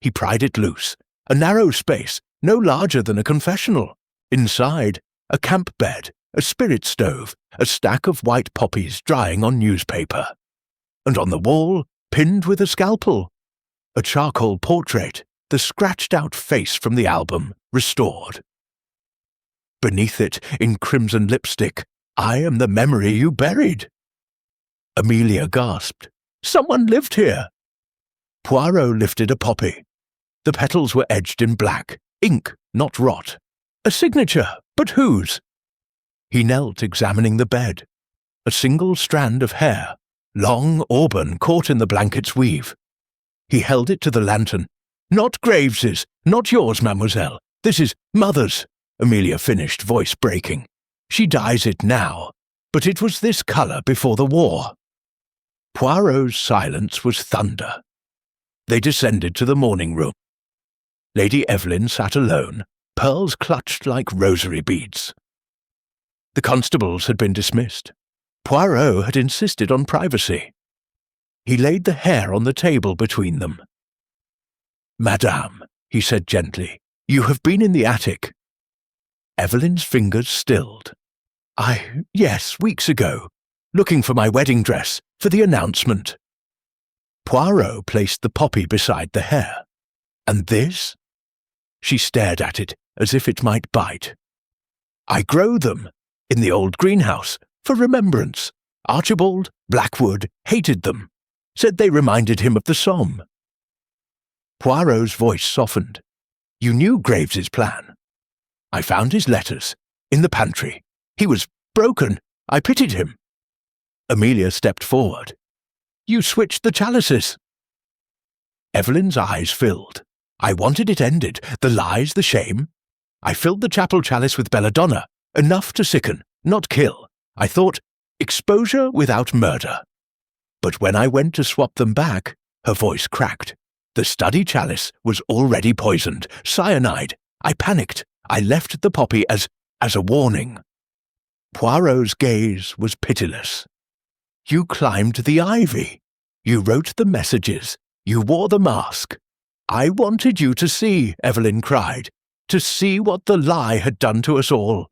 He pried it loose. A narrow space, no larger than a confessional. Inside, a camp bed, a spirit stove, a stack of white poppies drying on newspaper. And on the wall, pinned with a scalpel, a charcoal portrait, the scratched-out face from the album, restored. Beneath it, in crimson lipstick, "I am the memory you buried." Amelia gasped. "Someone lived here." Poirot lifted a poppy. The petals were edged in black, ink, not rot. A signature, but whose? He knelt examining the bed. A single strand of hair, long auburn caught in the blanket's weave. He held it to the lantern. "Not Graves's, not yours, mademoiselle. This is Mother's," Amelia finished, voice breaking. "She dyes it now, but it was this colour before the war." Poirot's silence was thunder. They descended to the morning room. Lady Evelyn sat alone, pearls clutched like rosary beads. The constables had been dismissed. Poirot had insisted on privacy. He laid the hair on the table between them. "Madame," he said gently, "you have been in the attic." Evelyn's fingers stilled. Yes, weeks ago, looking for my wedding dress, for the announcement." Poirot placed the poppy beside the hair. "And this?" She stared at it, as if it might bite. "I grow them, in the old greenhouse, for remembrance. Archibald, Blackwood, hated them, said they reminded him of the Somme." Poirot's voice softened. "You knew Graves's plan." "I found his letters, in the pantry. He was broken. I pitied him." Amelia stepped forward. "You switched the chalices." Evelyn's eyes filled. "I wanted it ended, the lies, the shame. I filled the chapel chalice with belladonna, enough to sicken, not kill. I thought, exposure without murder. But when I went to swap them back," her voice cracked. "The study chalice was already poisoned, cyanide. I panicked. I left the poppy as a warning." Poirot's gaze was pitiless. "You climbed the ivy. You wrote the messages. You wore the mask. I wanted you to see," Evelyn cried, "to see what the lie had done to us all.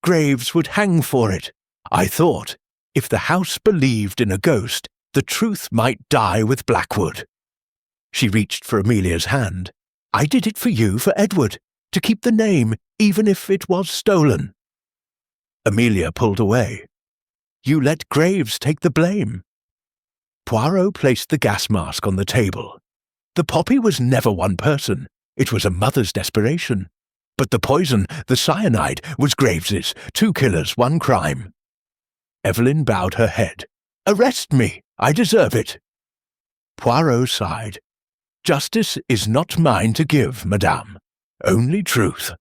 Graves would hang for it. I thought, if the house believed in a ghost, the truth might die with Blackwood." She reached for Amelia's hand. "I did it for you, for Edward, to keep the name, even if it was stolen." Amelia pulled away. "You let Graves take the blame." Poirot placed the gas mask on the table. The poppy was never one person. It was a mother's desperation. But the poison, the cyanide, was Graves's. 2 killers, 1 crime. Evelyn bowed her head. "Arrest me. I deserve it." Poirot sighed. "Justice is not mine to give, madame. Only truth."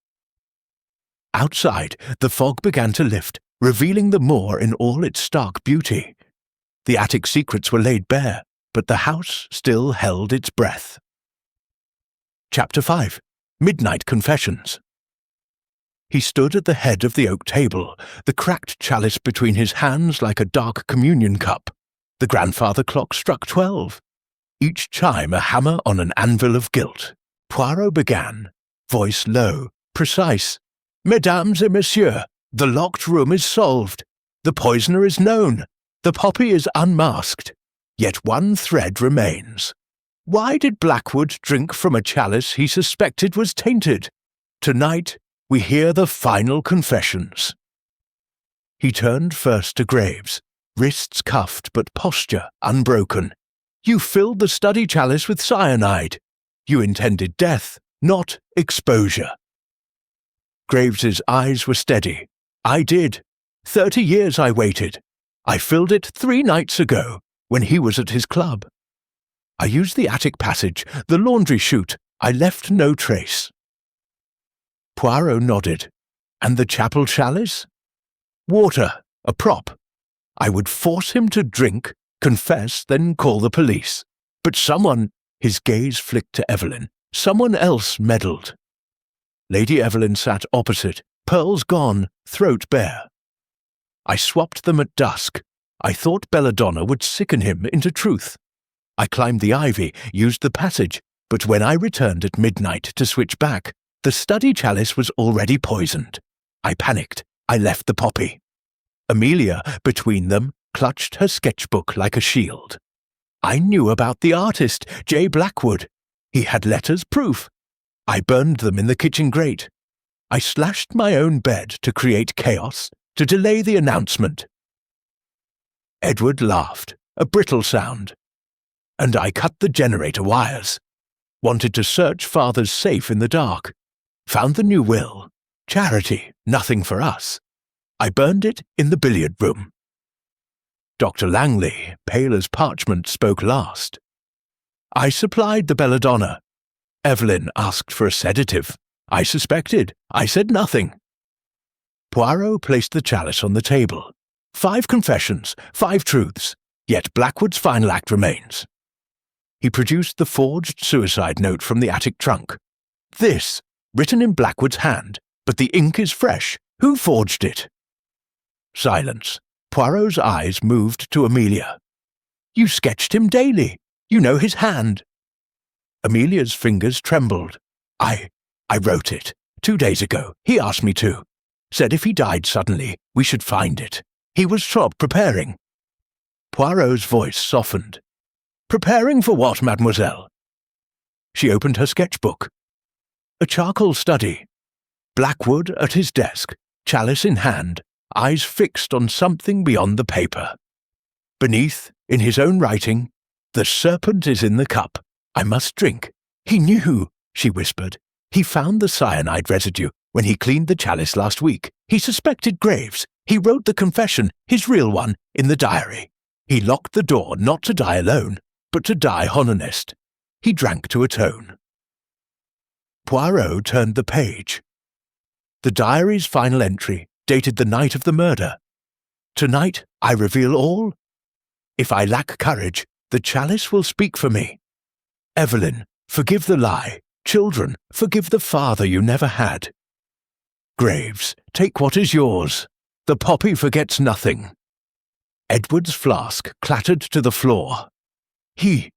Outside, the fog began to lift, revealing the moor in all its stark beauty. The attic secrets were laid bare, but the house still held its breath. Chapter 5. Midnight Confessions. He stood at the head of the oak table, the cracked chalice between his hands like a dark communion cup. The grandfather clock struck 12. Each chime a hammer on an anvil of guilt. Poirot began, voice low, precise. "Mesdames et messieurs, the locked room is solved. The poisoner is known. The poppy is unmasked. Yet one thread remains. Why did Blackwood drink from a chalice he suspected was tainted? Tonight, we hear the final confessions." He turned first to Graves, wrists cuffed but posture unbroken. "You filled the study chalice with cyanide. You intended death, not exposure." Graves's eyes were steady. "I did. 30 years I waited. I filled it 3 nights ago, when he was at his club. I used the attic passage, the laundry chute. I left no trace." Poirot nodded. "And the chapel chalice?" "Water, a prop. I would force him to drink, confess, then call the police. But someone," his gaze flicked to Evelyn, "someone else meddled." Lady Evelyn sat opposite, pearls gone, throat bare. "I swapped them at dusk. I thought Belladonna would sicken him into truth. I climbed the ivy, used the passage, but when I returned at midnight to switch back, the study chalice was already poisoned. I panicked. I left the poppy." Amelia, between them, clutched her sketchbook like a shield. "I knew about the artist, J. Blackwood. He had letters, proof. I burned them in the kitchen grate. I slashed my own bed to create chaos, to delay the announcement." Edward laughed, a brittle sound. "And I cut the generator wires. Wanted to search father's safe in the dark. Found the new will. Charity, nothing for us. I burned it in the billiard room." Dr. Langley, pale as parchment, spoke last. "I supplied the belladonna. Evelyn asked for a sedative. I suspected. I said nothing." Poirot placed the chalice on the table. 5 confessions, 5 truths, yet Blackwood's final act remains. He produced the forged suicide note from the attic trunk. "This, written in Blackwood's hand, but the ink is fresh. Who forged it?" Silence. Poirot's eyes moved to Amelia. "You sketched him daily. You know his hand." Amelia's fingers trembled. I wrote it. 2 days ago. He asked me to. Said if he died suddenly, we should find it. He was preparing." Poirot's voice softened. "Preparing for what, mademoiselle?" She opened her sketchbook. A charcoal study. Blackwood at his desk, chalice in hand, eyes fixed on something beyond the paper. Beneath, in his own writing, "The serpent is in the cup. I must drink. He knew," she whispered. "He found the cyanide residue when he cleaned the chalice last week. He suspected Graves. He wrote the confession, his real one, in the diary. He locked the door not to die alone, but to die honest. He drank to atone." Poirot turned the page. The diary's final entry, dated the night of the murder. "Tonight I reveal all. If I lack courage, the chalice will speak for me. Evelyn, forgive the lie. Children, forgive the father you never had. Graves, take what is yours. The poppy forgets nothing." Edward's flask clattered to the floor. He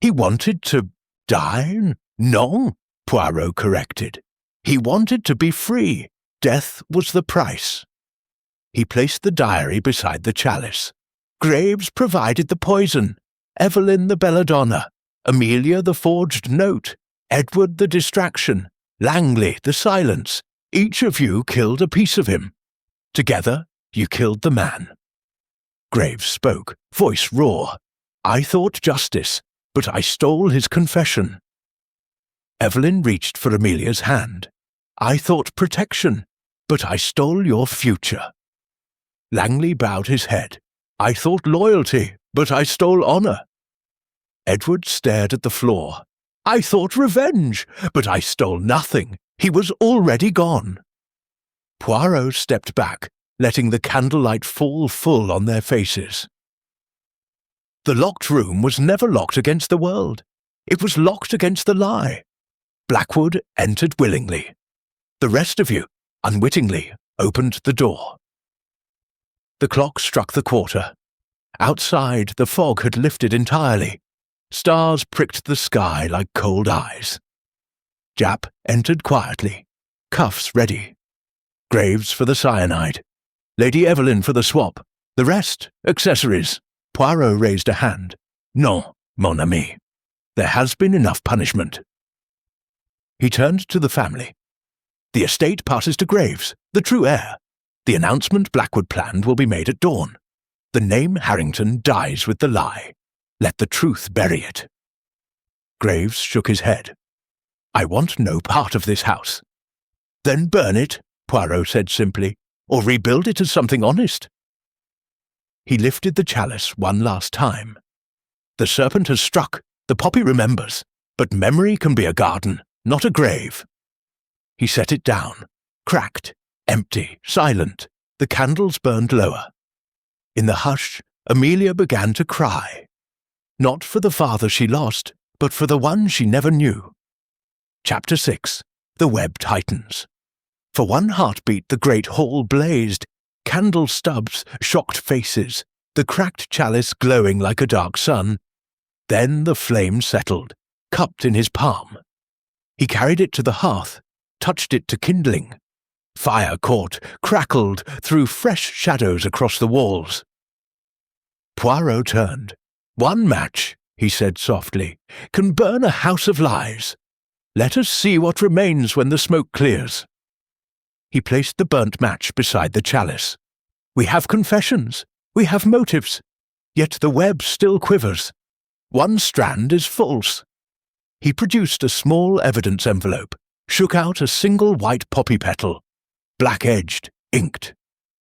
wanted to die? No, Poirot corrected. He wanted to be free. Death was the price. He placed the diary beside the chalice. Graves provided the poison. Evelyn the belladonna. Amelia the forged note. Edward the distraction. Langley the silence. Each of you killed a piece of him. Together, you killed the man. Graves spoke, voice raw. I thought justice, but I stole his confession. Evelyn reached for Amelia's hand. I thought protection, but I stole your future. Langley bowed his head. I thought loyalty, but I stole honor. Edward stared at the floor. "I thought revenge, but I stole nothing. He was already gone." Poirot stepped back, letting the candlelight fall full on their faces. The locked room was never locked against the world. It was locked against the lie. Blackwood entered willingly. The rest of you, unwittingly, opened the door. The clock struck the quarter. Outside, the fog had lifted entirely. Stars pricked the sky like cold eyes. Japp entered quietly, cuffs ready. Graves for the cyanide. Lady Evelyn for the swap. The rest, accessories. Poirot raised a hand. "Non, mon ami. There has been enough punishment." He turned to the family. "The estate passes to Graves, the true heir. The announcement Blackwood planned will be made at dawn. The name Harrington dies with the lie. Let the truth bury it." Graves shook his head. "I want no part of this house." "Then burn it," Poirot said simply, "or rebuild it as something honest." He lifted the chalice one last time. "The serpent has struck, the poppy remembers, but memory can be a garden, not a grave." He set it down, cracked, empty, silent. The candles burned lower. In the hush, Amelia began to cry. Not for the father she lost, but for the one she never knew. Chapter 6. The Web Tightens. For one heartbeat the great hall blazed, candle stubs, shocked faces, the cracked chalice glowing like a dark sun. Then the flame settled, cupped in his palm. He carried it to the hearth, touched it to kindling. Fire caught, crackled, threw fresh shadows across the walls. Poirot turned. "One match," he said softly, "can burn a house of lies. Let us see what remains when the smoke clears." He placed the burnt match beside the chalice. "We have confessions, we have motives, yet the web still quivers. One strand is false." He produced a small evidence envelope, shook out a single white poppy petal, black-edged, inked,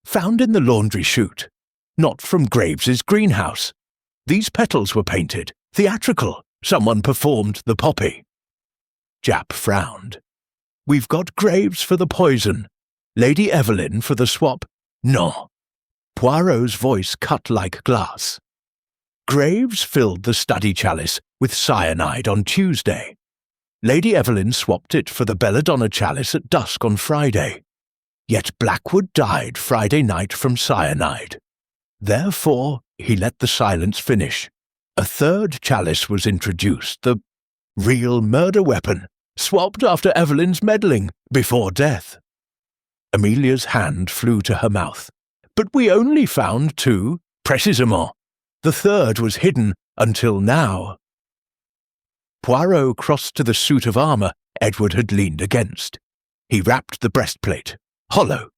found in the laundry chute, not from Graves's greenhouse. These petals were painted, theatrical. Someone performed the poppy. Japp frowned. "We've got Graves for the poison, Lady Evelyn for the swap. No." Poirot's voice cut like glass. "Graves filled the study chalice with cyanide on Tuesday. Lady Evelyn swapped it for the belladonna chalice at dusk on Friday. Yet Blackwood died Friday night from cyanide. Therefore, he let the silence finish. A third chalice was introduced, the real murder weapon, swapped after Evelyn's meddling, before death." Amelia's hand flew to her mouth. "But we only found 2, précisément. The third was hidden until now." Poirot crossed to the suit of armour Edward had leaned against. He rapped the breastplate. Hollow.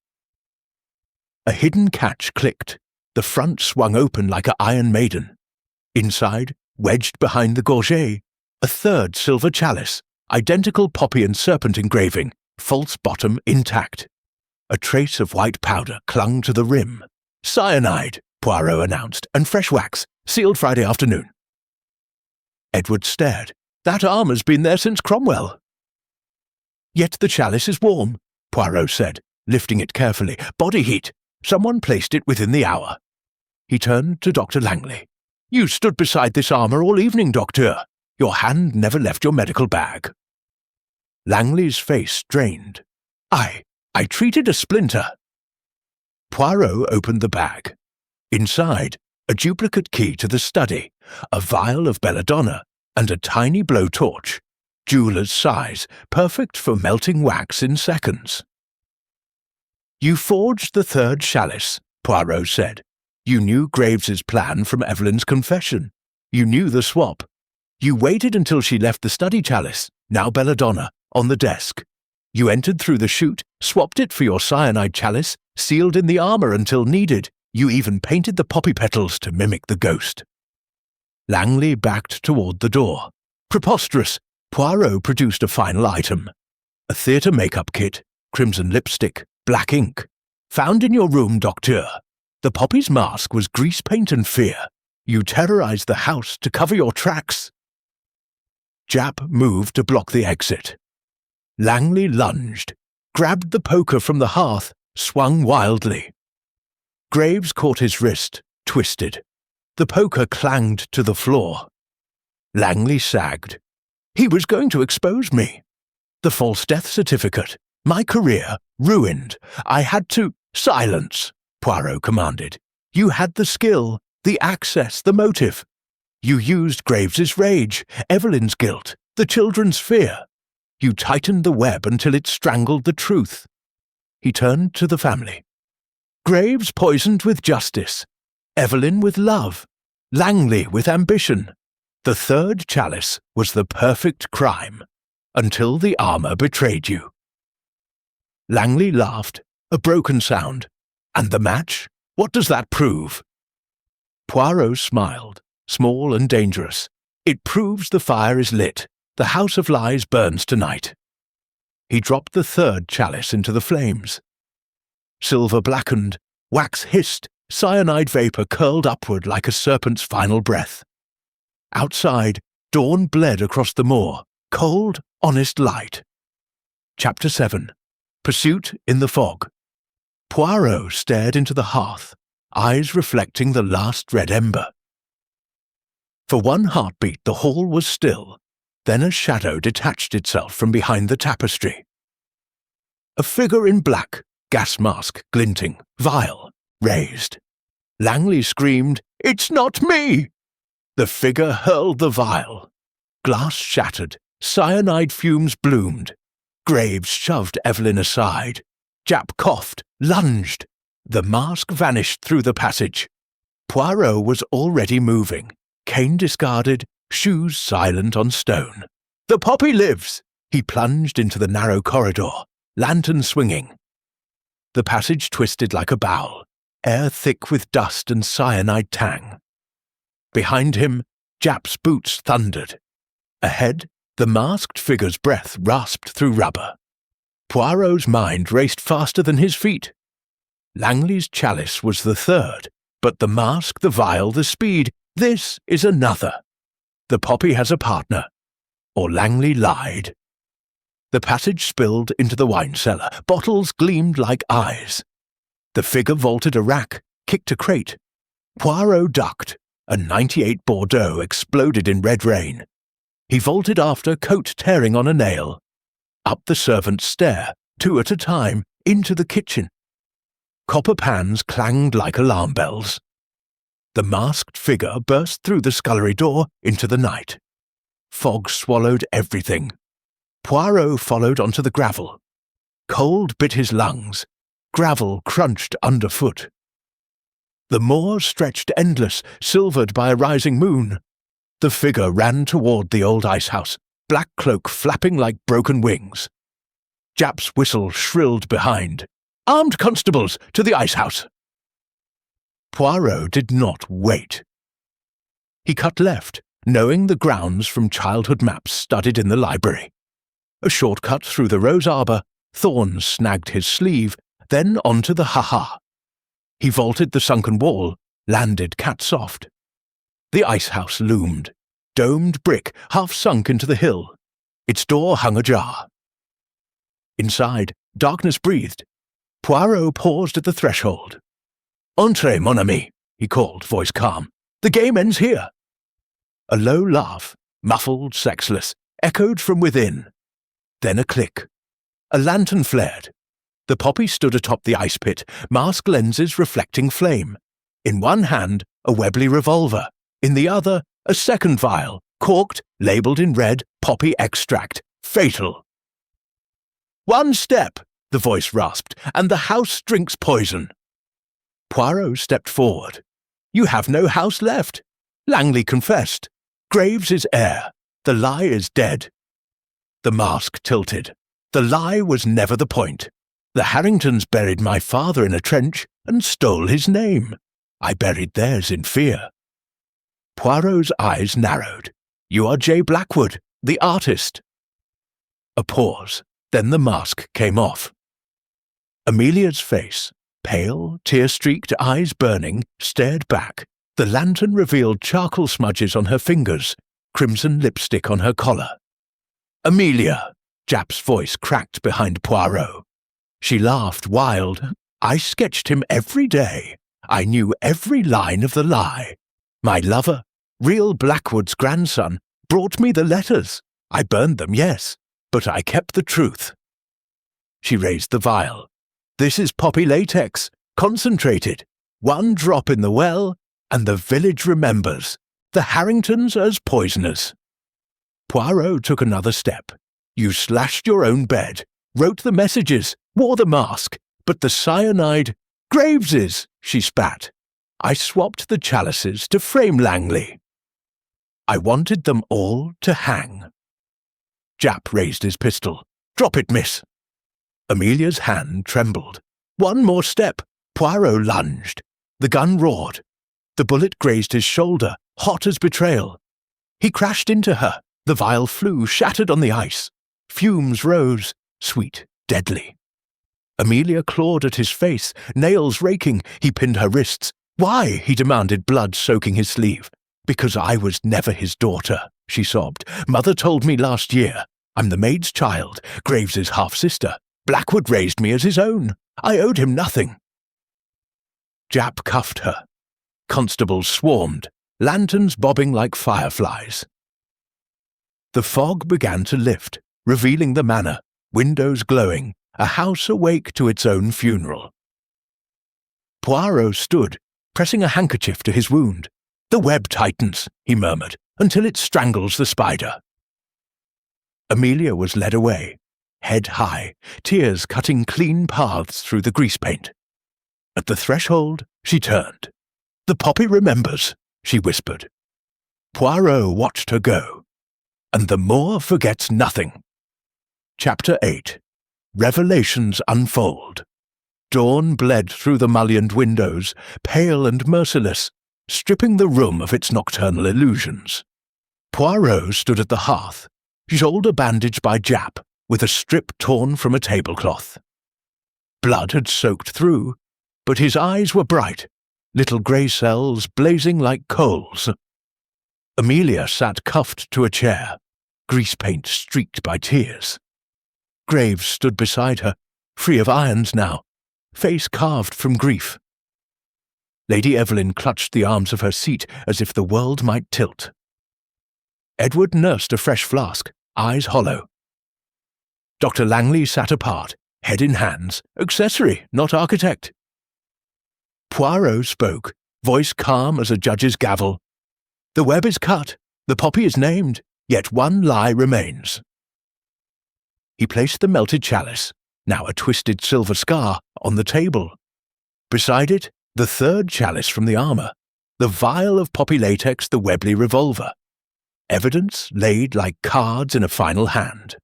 A hidden catch clicked. The front swung open like an Iron Maiden. Inside, wedged behind the gorget, a third silver chalice, identical poppy and serpent engraving, false bottom intact. A trace of white powder clung to the rim. "Cyanide," Poirot announced, "and fresh wax, sealed Friday afternoon." Edward stared. "That armour's been there since Cromwell." "Yet the chalice is warm," Poirot said, lifting it carefully. "Body heat. Someone placed it within the hour." He turned to Dr. Langley. "You stood beside this armour all evening, Docteur. Your hand never left your medical bag." Langley's face strained. I treated a splinter." Poirot opened the bag. Inside, a duplicate key to the study, a vial of belladonna, and a tiny blowtorch, jeweller's size, perfect for melting wax in seconds. "You forged the third chalice," Poirot said. "You knew Graves's plan from Evelyn's confession. You knew the swap. You waited until she left the study chalice, now belladonna, on the desk. You entered through the chute, swapped it for your cyanide chalice, sealed in the armour until needed. You even painted the poppy petals to mimic the ghost." Langley backed toward the door. "Preposterous!" Poirot produced a final item. A theatre makeup kit, crimson lipstick, black ink. "Found in your room, Docteur. The poppy's mask was grease paint and fear. You terrorized the house to cover your tracks. Japp moved to block the exit. Langley lunged, grabbed the poker from the hearth, swung wildly. Graves caught his wrist, twisted. The poker clanged to the floor. Langley sagged. He was going to expose me. The false death certificate. My career ruined. I had to— "Silence," Poirot commanded. "You had the skill, the access, the motive. You used Graves's rage, Evelyn's guilt, the children's fear. You tightened the web until it strangled the truth." He turned to the family. Graves poisoned with justice, Evelyn with love, Langley with ambition. The third chalice was the perfect crime, until the armor betrayed you. Langley laughed, a broken sound. "And the match? What does that prove?" Poirot smiled, small and dangerous. "It proves the fire is lit. The House of Lies burns tonight." He dropped the third chalice into the flames. Silver blackened, wax hissed, cyanide vapor curled upward like a serpent's final breath. Outside, dawn bled across the moor, cold, honest light. Chapter 7. Pursuit in the Fog. Poirot stared into the hearth, eyes reflecting the last red ember. For one heartbeat the hall was still, then a shadow detached itself from behind the tapestry. A figure in black, gas mask glinting, vial, raised. Langley screamed, "It's not me!" The figure hurled the vial. Glass shattered, cyanide fumes bloomed. Graves shoved Evelyn aside. Japp coughed, lunged. The mask vanished through the passage. Poirot was already moving, cane discarded, shoes silent on stone. "The poppy lives!" He plunged into the narrow corridor, lantern swinging. The passage twisted like a bowel, air thick with dust and cyanide tang. Behind him, Japp's boots thundered. Ahead, the masked figure's breath rasped through rubber. Poirot's mind raced faster than his feet. Langley's chalice was the third, but the mask, the vial, the speed— this is another. The poppy has a partner. Or Langley lied. The passage spilled into the wine cellar. Bottles gleamed like eyes. The figure vaulted a rack, kicked a crate. Poirot ducked. A 98 Bordeaux exploded in red rain. He vaulted after, coat tearing on a nail. Up the servant's stair, two at a time, into the kitchen. Copper pans clanged like alarm bells. The masked figure burst through the scullery door into the night. Fog swallowed everything. Poirot followed onto the gravel. Cold bit his lungs. Gravel crunched underfoot. The moor stretched endless, silvered by a rising moon. The figure ran toward the old icehouse, black cloak flapping like broken wings. Japp's whistle shrilled behind. "Armed constables, to the icehouse!" Poirot did not wait. He cut left, knowing the grounds from childhood maps studied in the library. A shortcut through the rose arbor, thorns snagged his sleeve, then onto the ha-ha. He vaulted the sunken wall, landed cat-soft. The icehouse loomed, domed brick half sunk into the hill. Its door hung ajar. Inside, darkness breathed. Poirot paused at the threshold. "Entrez, mon ami," he called, voice calm. "The game ends here." A low laugh, muffled, sexless, echoed from within. Then a click. A lantern flared. The poppy stood atop the ice pit, mask lenses reflecting flame. In one hand, a Webley revolver. In the other, a second vial, corked, labelled in red, poppy extract. Fatal. "One step," the voice rasped, "and the house drinks poison." Poirot stepped forward. "You have no house left." Langley confessed. "Graves is heir. The lie is dead." The mask tilted. The lie was never the point. The Harringtons buried my father in a trench and stole his name. I buried theirs in fear. Poirot's eyes narrowed. "You are J. Blackwood, the artist." A pause, then the mask came off. Amelia's face, pale, tear-streaked, eyes burning, stared back. The lantern revealed charcoal smudges on her fingers, crimson lipstick on her collar. "Amelia!" Japp's voice cracked behind Poirot. She laughed wild. "I sketched him every day. I knew every line of the lie. My lover, real Blackwood's grandson, brought me the letters. I burned them, yes, but I kept the truth." She raised the vial. "This is poppy latex, concentrated. 1 drop in the well, and the village remembers. The Harringtons as poisoners." Poirot took another step. "You slashed your own bed, wrote the messages, wore the mask, but the cyanide— Graves's," she spat. "I swapped the chalices to frame Langley. I wanted them all to hang." Japp raised his pistol. "Drop it, miss." Amelia's hand trembled. One more step. Poirot lunged. The gun roared. The bullet grazed his shoulder, hot as betrayal. He crashed into her. The vial flew, shattered on the ice. Fumes rose, sweet, deadly. Amelia clawed at his face, nails raking. He pinned her wrists. "Why?" he demanded, blood soaking his sleeve. "Because I was never his daughter," she sobbed. "Mother told me last year. I'm the maid's child, Graves's half-sister. Blackwood raised me as his own. I owed him nothing." Japp cuffed her. Constables swarmed, lanterns bobbing like fireflies. The fog began to lift, revealing the manor, windows glowing, a house awake to its own funeral. Poirot stood, pressing a handkerchief to his wound. "The web tightens," he murmured, "until it strangles the spider." Amelia was led away, head high, tears cutting clean paths through the grease paint. At the threshold, she turned. "The poppy remembers," she whispered. Poirot watched her go. And the Moor forgets nothing. Chapter 8. Revelations unfold. Dawn bled through the mullioned windows, pale and merciless, stripping the room of its nocturnal illusions. Poirot stood at the hearth, shoulder bandaged by Japp, with a strip torn from a tablecloth. Blood had soaked through, but his eyes were bright, little grey cells blazing like coals. Amelia sat cuffed to a chair, grease paint streaked by tears. Graves stood beside her, free of irons now, face carved from grief. Lady Evelyn clutched the arms of her seat as if the world might tilt. Edward nursed a fresh flask, eyes hollow. Dr. Langley sat apart, head in hands, accessory, not architect. Poirot spoke, voice calm as a judge's gavel. "The web is cut, the poppy is named, yet one lie remains." He placed the melted chalice, now a twisted silver scar, on the table. Beside it, the third chalice from the armour, the vial of poppy latex, the Webley revolver. Evidence laid like cards in a final hand.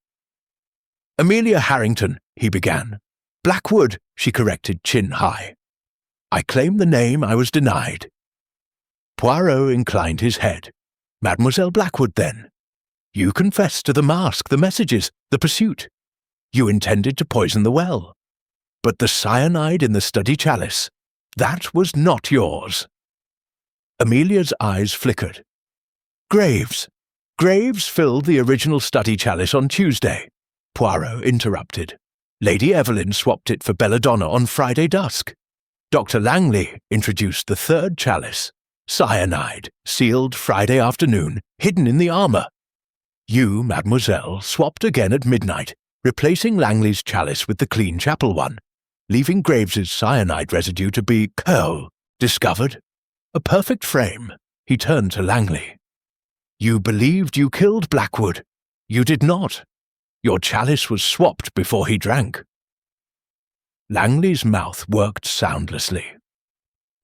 "Amelia Harrington," he began. "Blackwood," she corrected, chin high. "I claim the name I was denied." Poirot inclined his head. "Mademoiselle Blackwood, then. You confessed to the mask, the messages, the pursuit. You intended to poison the well. But the cyanide in the study chalice, that was not yours." Amelia's eyes flickered. "Graves. Graves filled the original study chalice on Tuesday," Poirot interrupted. "Lady Evelyn swapped it for belladonna on Friday dusk. Dr. Langley introduced the third chalice, cyanide, sealed Friday afternoon, hidden in the armour. You, mademoiselle, swapped again at midnight, replacing Langley's chalice with the clean chapel one, leaving Graves's cyanide residue to be discovered. A perfect frame." He turned to Langley. "You believed you killed Blackwood. You did not. Your chalice was swapped before he drank." Langley's mouth worked soundlessly.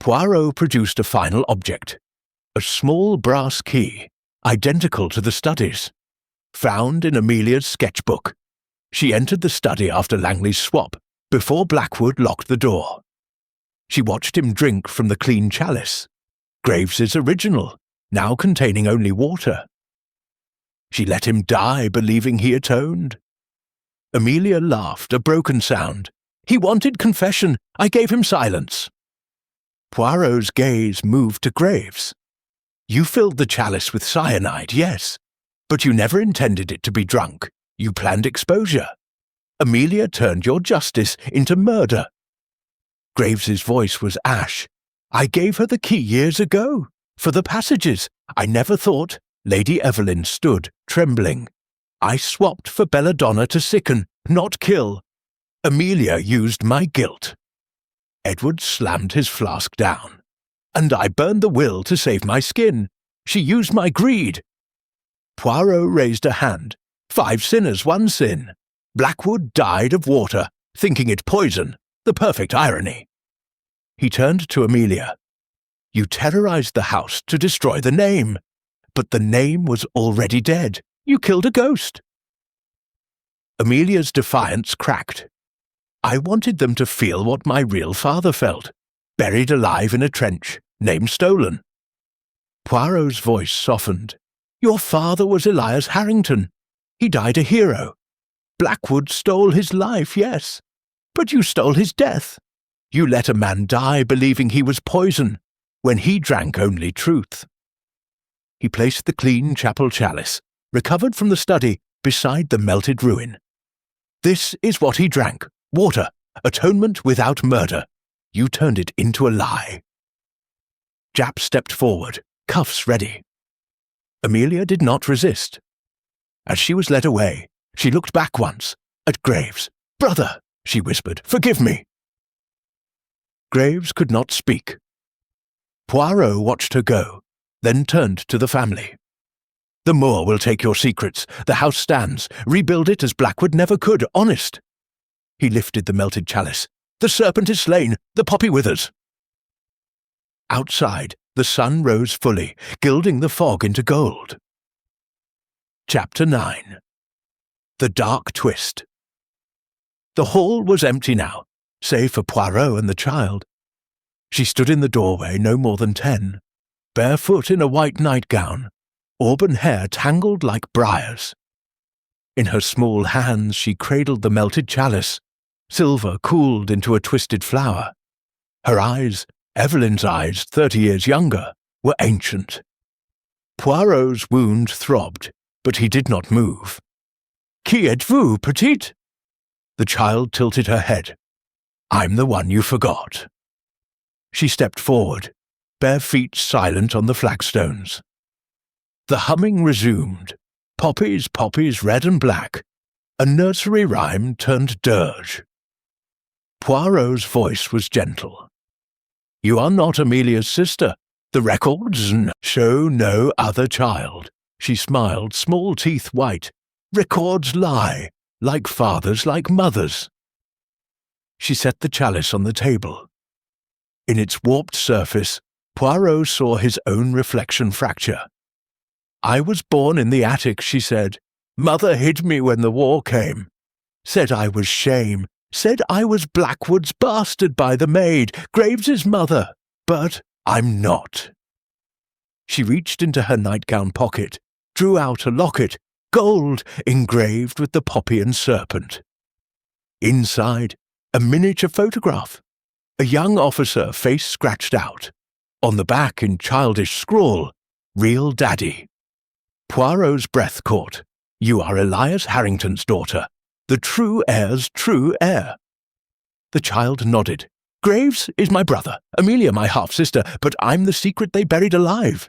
Poirot produced a final object, a small brass key, identical to the study's, found in Amelia's sketchbook. She entered the study after Langley's swap, before Blackwood locked the door. She watched him drink from the clean chalice, Graves's original, now containing only water. She let him die believing he atoned. Amelia laughed, a broken sound. "He wanted confession. I gave him silence." Poirot's gaze moved to Graves. You filled the chalice with cyanide, yes, but you never intended it to be drunk. You planned exposure. Amelia turned your justice into murder. Graves's voice was ash. I gave her the key years ago, for the passages. I never thought. Lady Evelyn stood, trembling. I swapped for belladonna to sicken, not kill. Amelia used my guilt. Edward slammed his flask down. And I burned the will to save my skin. She used my greed. Poirot raised a hand. 5 sinners, 1 sin. Blackwood died of water, thinking it poison. The perfect irony. He turned to Amelia. You terrorized the house to destroy the name. But the name was already dead. You killed a ghost. Amelia's defiance cracked. I wanted them to feel what my real father felt. Buried alive in a trench, name stolen. Poirot's voice softened. Your father was Elias Harrington. He died a hero. Blackwood stole his life, yes. But you stole his death. You let a man die believing he was poison, when he drank only truth. He placed the clean chapel chalice, recovered from the study, beside the melted ruin. This is what he drank. Water. Atonement without murder. You turned it into a lie. Japp stepped forward, cuffs ready. Amelia did not resist. As she was led away, she looked back once, at Graves. Brother, she whispered, forgive me. Graves could not speak. Poirot watched her go, then turned to the family. The Moor will take your secrets. The house stands. Rebuild it as Blackwood never could, honest. He lifted the melted chalice. The serpent is slain. The poppy withers. Outside, the sun rose fully, gilding the fog into gold. Chapter 9. The Dark Twist. The hall was empty now, save for Poirot and the child. She stood in the doorway no more than 10, barefoot in a white nightgown, auburn hair tangled like briars. In her small hands she cradled the melted chalice, silver cooled into a twisted flower. Her eyes, Evelyn's eyes 30 years younger, were ancient. Poirot's wound throbbed, but he did not move. Qui êtes-vous, petite? The child tilted her head. I'm the one you forgot. She stepped forward, bare feet silent on the flagstones. The humming resumed. Poppies, poppies, red and black. A nursery rhyme turned dirge. Poirot's voice was gentle. You are not Amelia's sister. The records show no other child. She smiled, small teeth white. Records lie, like fathers, like mothers. She set the chalice on the table. In its warped surface, Poirot saw his own reflection fracture. I was born in the attic, she said. Mother hid me when the war came. Said I was shame. Said I was Blackwood's bastard by the maid, Graves's mother. But I'm not. She reached into her nightgown pocket, drew out a locket, gold, engraved with the poppy and serpent. Inside, a miniature photograph. A young officer, face scratched out. On the back, in childish scrawl, Real Daddy. Poirot's breath caught. You are Elias Harrington's daughter, the true heir's true heir. The child nodded. Graves is my brother, Amelia my half-sister, but I'm the secret they buried alive.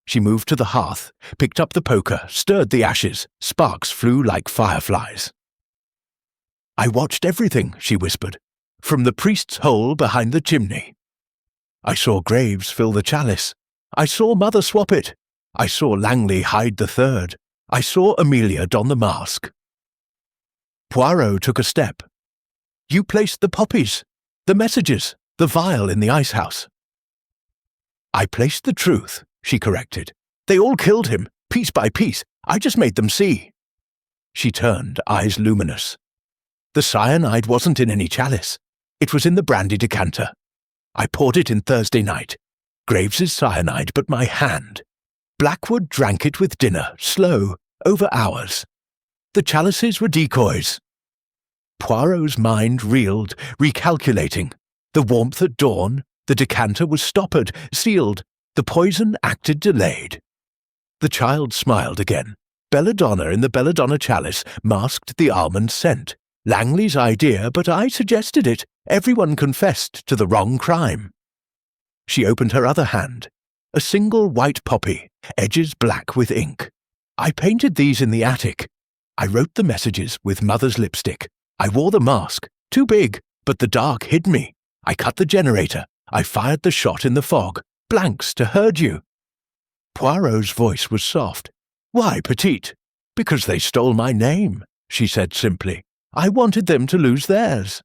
She moved to the hearth, picked up the poker, stirred the ashes. Sparks flew like fireflies. I watched everything, she whispered, from the priest's hole behind the chimney. I saw Graves fill the chalice. I saw Mother swap it. I saw Langley hide the third. I saw Amelia don the mask. Poirot took a step. You placed the poppies, the messages, the vial in the icehouse. I placed the truth, she corrected. They all killed him, piece by piece. I just made them see. She turned, eyes luminous. The cyanide wasn't in any chalice. It was in the brandy decanter. I poured it in Thursday night. Graves's cyanide, but my hand. Blackwood drank it with dinner, slow, over hours. The chalices were decoys. Poirot's mind reeled, recalculating. The warmth at dawn, the decanter was stoppered, sealed. The poison acted delayed. The child smiled again. Belladonna in the belladonna chalice masked the almond scent. Langley's idea, but I suggested it. Everyone confessed to the wrong crime. She opened her other hand. A single white poppy, edges black with ink. I painted these in the attic. I wrote the messages with mother's lipstick. I wore the mask, too big, but the dark hid me. I cut the generator. I fired the shot in the fog. Blanks to herd you. Poirot's voice was soft. Why, Petite? Because they stole my name, she said simply. I wanted them to lose theirs.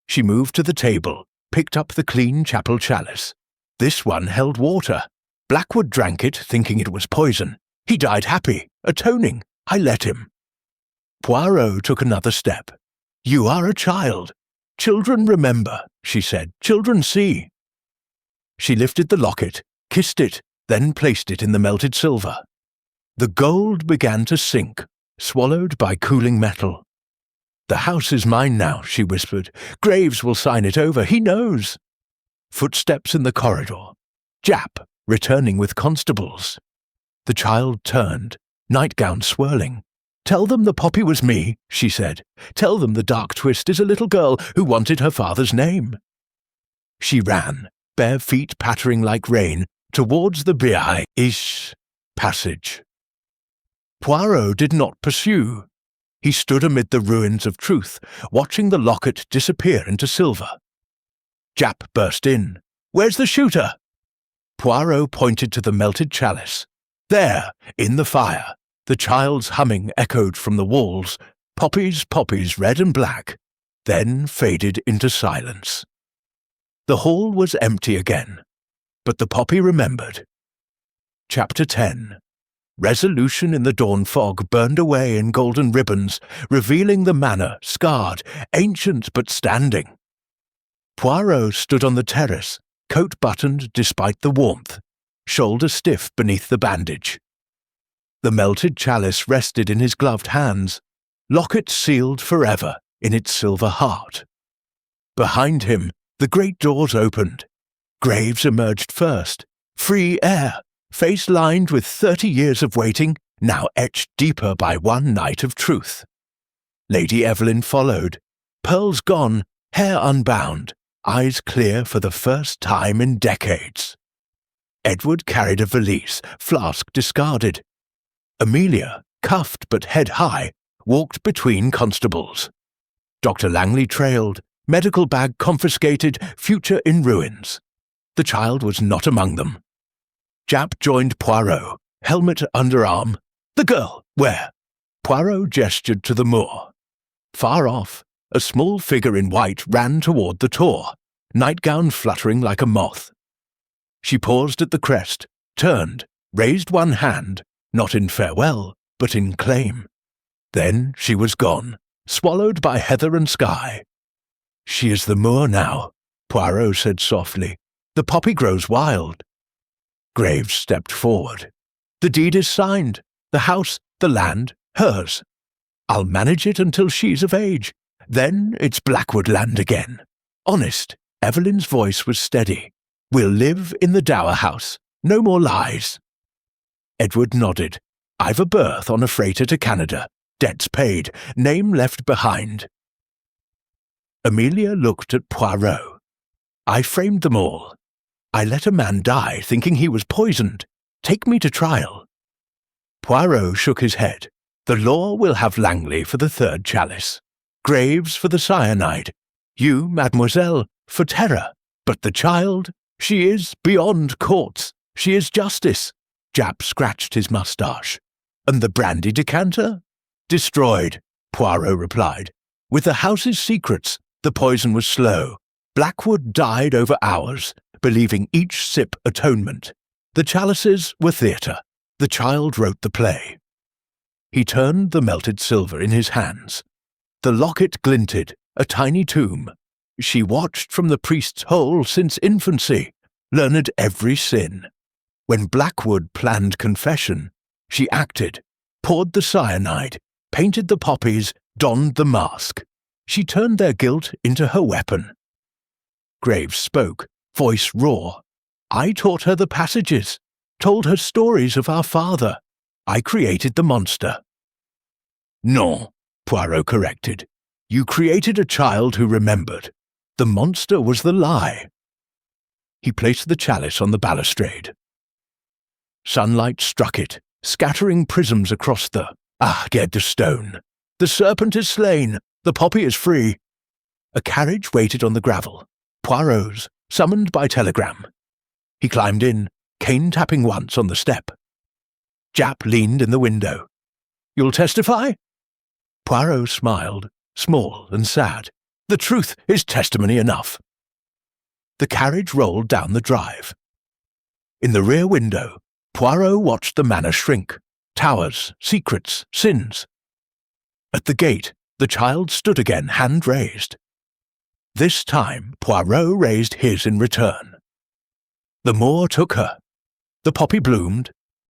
She moved to the table, picked up the clean chapel chalice. This one held water. Blackwood drank it, thinking it was poison. He died happy, atoning. I let him. Poirot took another step. You are a child. Children remember, she said. Children see. She lifted the locket, kissed it, then placed it in the melted silver. The gold began to sink, swallowed by cooling metal. The house is mine now, she whispered. Graves will sign it over, he knows. Footsteps in the corridor. Jap, returning with constables. The child turned, nightgown swirling. Tell them the poppy was me, she said. Tell them the dark twist is a little girl who wanted her father's name. She ran, bare feet pattering like rain, towards the Biais passage. Poirot did not pursue. He stood amid the ruins of truth, watching the locket disappear into silver. Jap burst in. Where's the shooter? Poirot pointed to the melted chalice. There, in the fire, the child's humming echoed from the walls, poppies, poppies, red and black, then faded into silence. The hall was empty again, but the poppy remembered. Chapter 10. Resolution in the dawn fog burned away in golden ribbons, revealing the manor, scarred, ancient but standing. Poirot stood on the terrace, coat buttoned despite the warmth, shoulder stiff beneath the bandage. The melted chalice rested in his gloved hands, locket sealed forever in its silver heart. Behind him, the great doors opened. Graves emerged first, free air, face lined with 30 years of waiting, now etched deeper by one night of truth. Lady Evelyn followed, pearls gone, hair unbound, eyes clear for the first time in decades. Edward carried a valise, flask discarded. Amelia, cuffed but head high, walked between constables. Dr. Langley trailed, medical bag confiscated, future in ruins. The child was not among them. Jap joined Poirot, helmet under arm. The girl, where? Poirot gestured to the moor. Far off, a small figure in white ran toward the tor, nightgown fluttering like a moth. She paused at the crest, turned, raised one hand, not in farewell, but in claim. Then she was gone, swallowed by heather and sky. She is the moor now, Poirot said softly. The poppy grows wild. Graves stepped forward. The deed is signed. The house, the land, hers. I'll manage it until she's of age. Then it's Blackwood land again. Honest, Evelyn's voice was steady. We'll live in the dower house. No more lies. Edward nodded. I've a berth on a freighter to Canada. Debts paid. Name left behind. Amelia looked at Poirot. I framed them all. I let a man die thinking he was poisoned. Take me to trial. Poirot shook his head. The law will have Langley for the third chalice. Graves for the cyanide. You, mademoiselle, for terror. But the child, she is beyond courts. She is justice. Jap scratched his moustache. And the brandy decanter? Destroyed, Poirot replied. With the house's secrets, the poison was slow. Blackwood died over hours, believing each sip atonement. The chalices were theatre. The child wrote the play. He turned the melted silver in his hands. The locket glinted, a tiny tomb. She watched from the priest's hole since infancy, learned every sin. When Blackwood planned confession, she acted, poured the cyanide, painted the poppies, donned the mask. She turned their guilt into her weapon. Graves spoke, voice raw. I taught her the passages, told her stories of our father. I created the monster." "Non," Poirot corrected. "You created a child who remembered. The monster was the lie." He placed the chalice on the balustrade. Sunlight struck it, scattering prisms across the Get the stone. The serpent is slain. The poppy is free. A carriage waited on the gravel. Poirot's, summoned by telegram. He climbed in, cane tapping once on the step. Japp leaned in the window. "You'll testify?" Poirot smiled, small and sad. "The truth is testimony enough." The carriage rolled down the drive. In the rear window, Poirot watched the manor shrink. Towers, secrets, sins. At the gate, the child stood again, hand raised. This time, Poirot raised his in return. The moor took her. The poppy bloomed,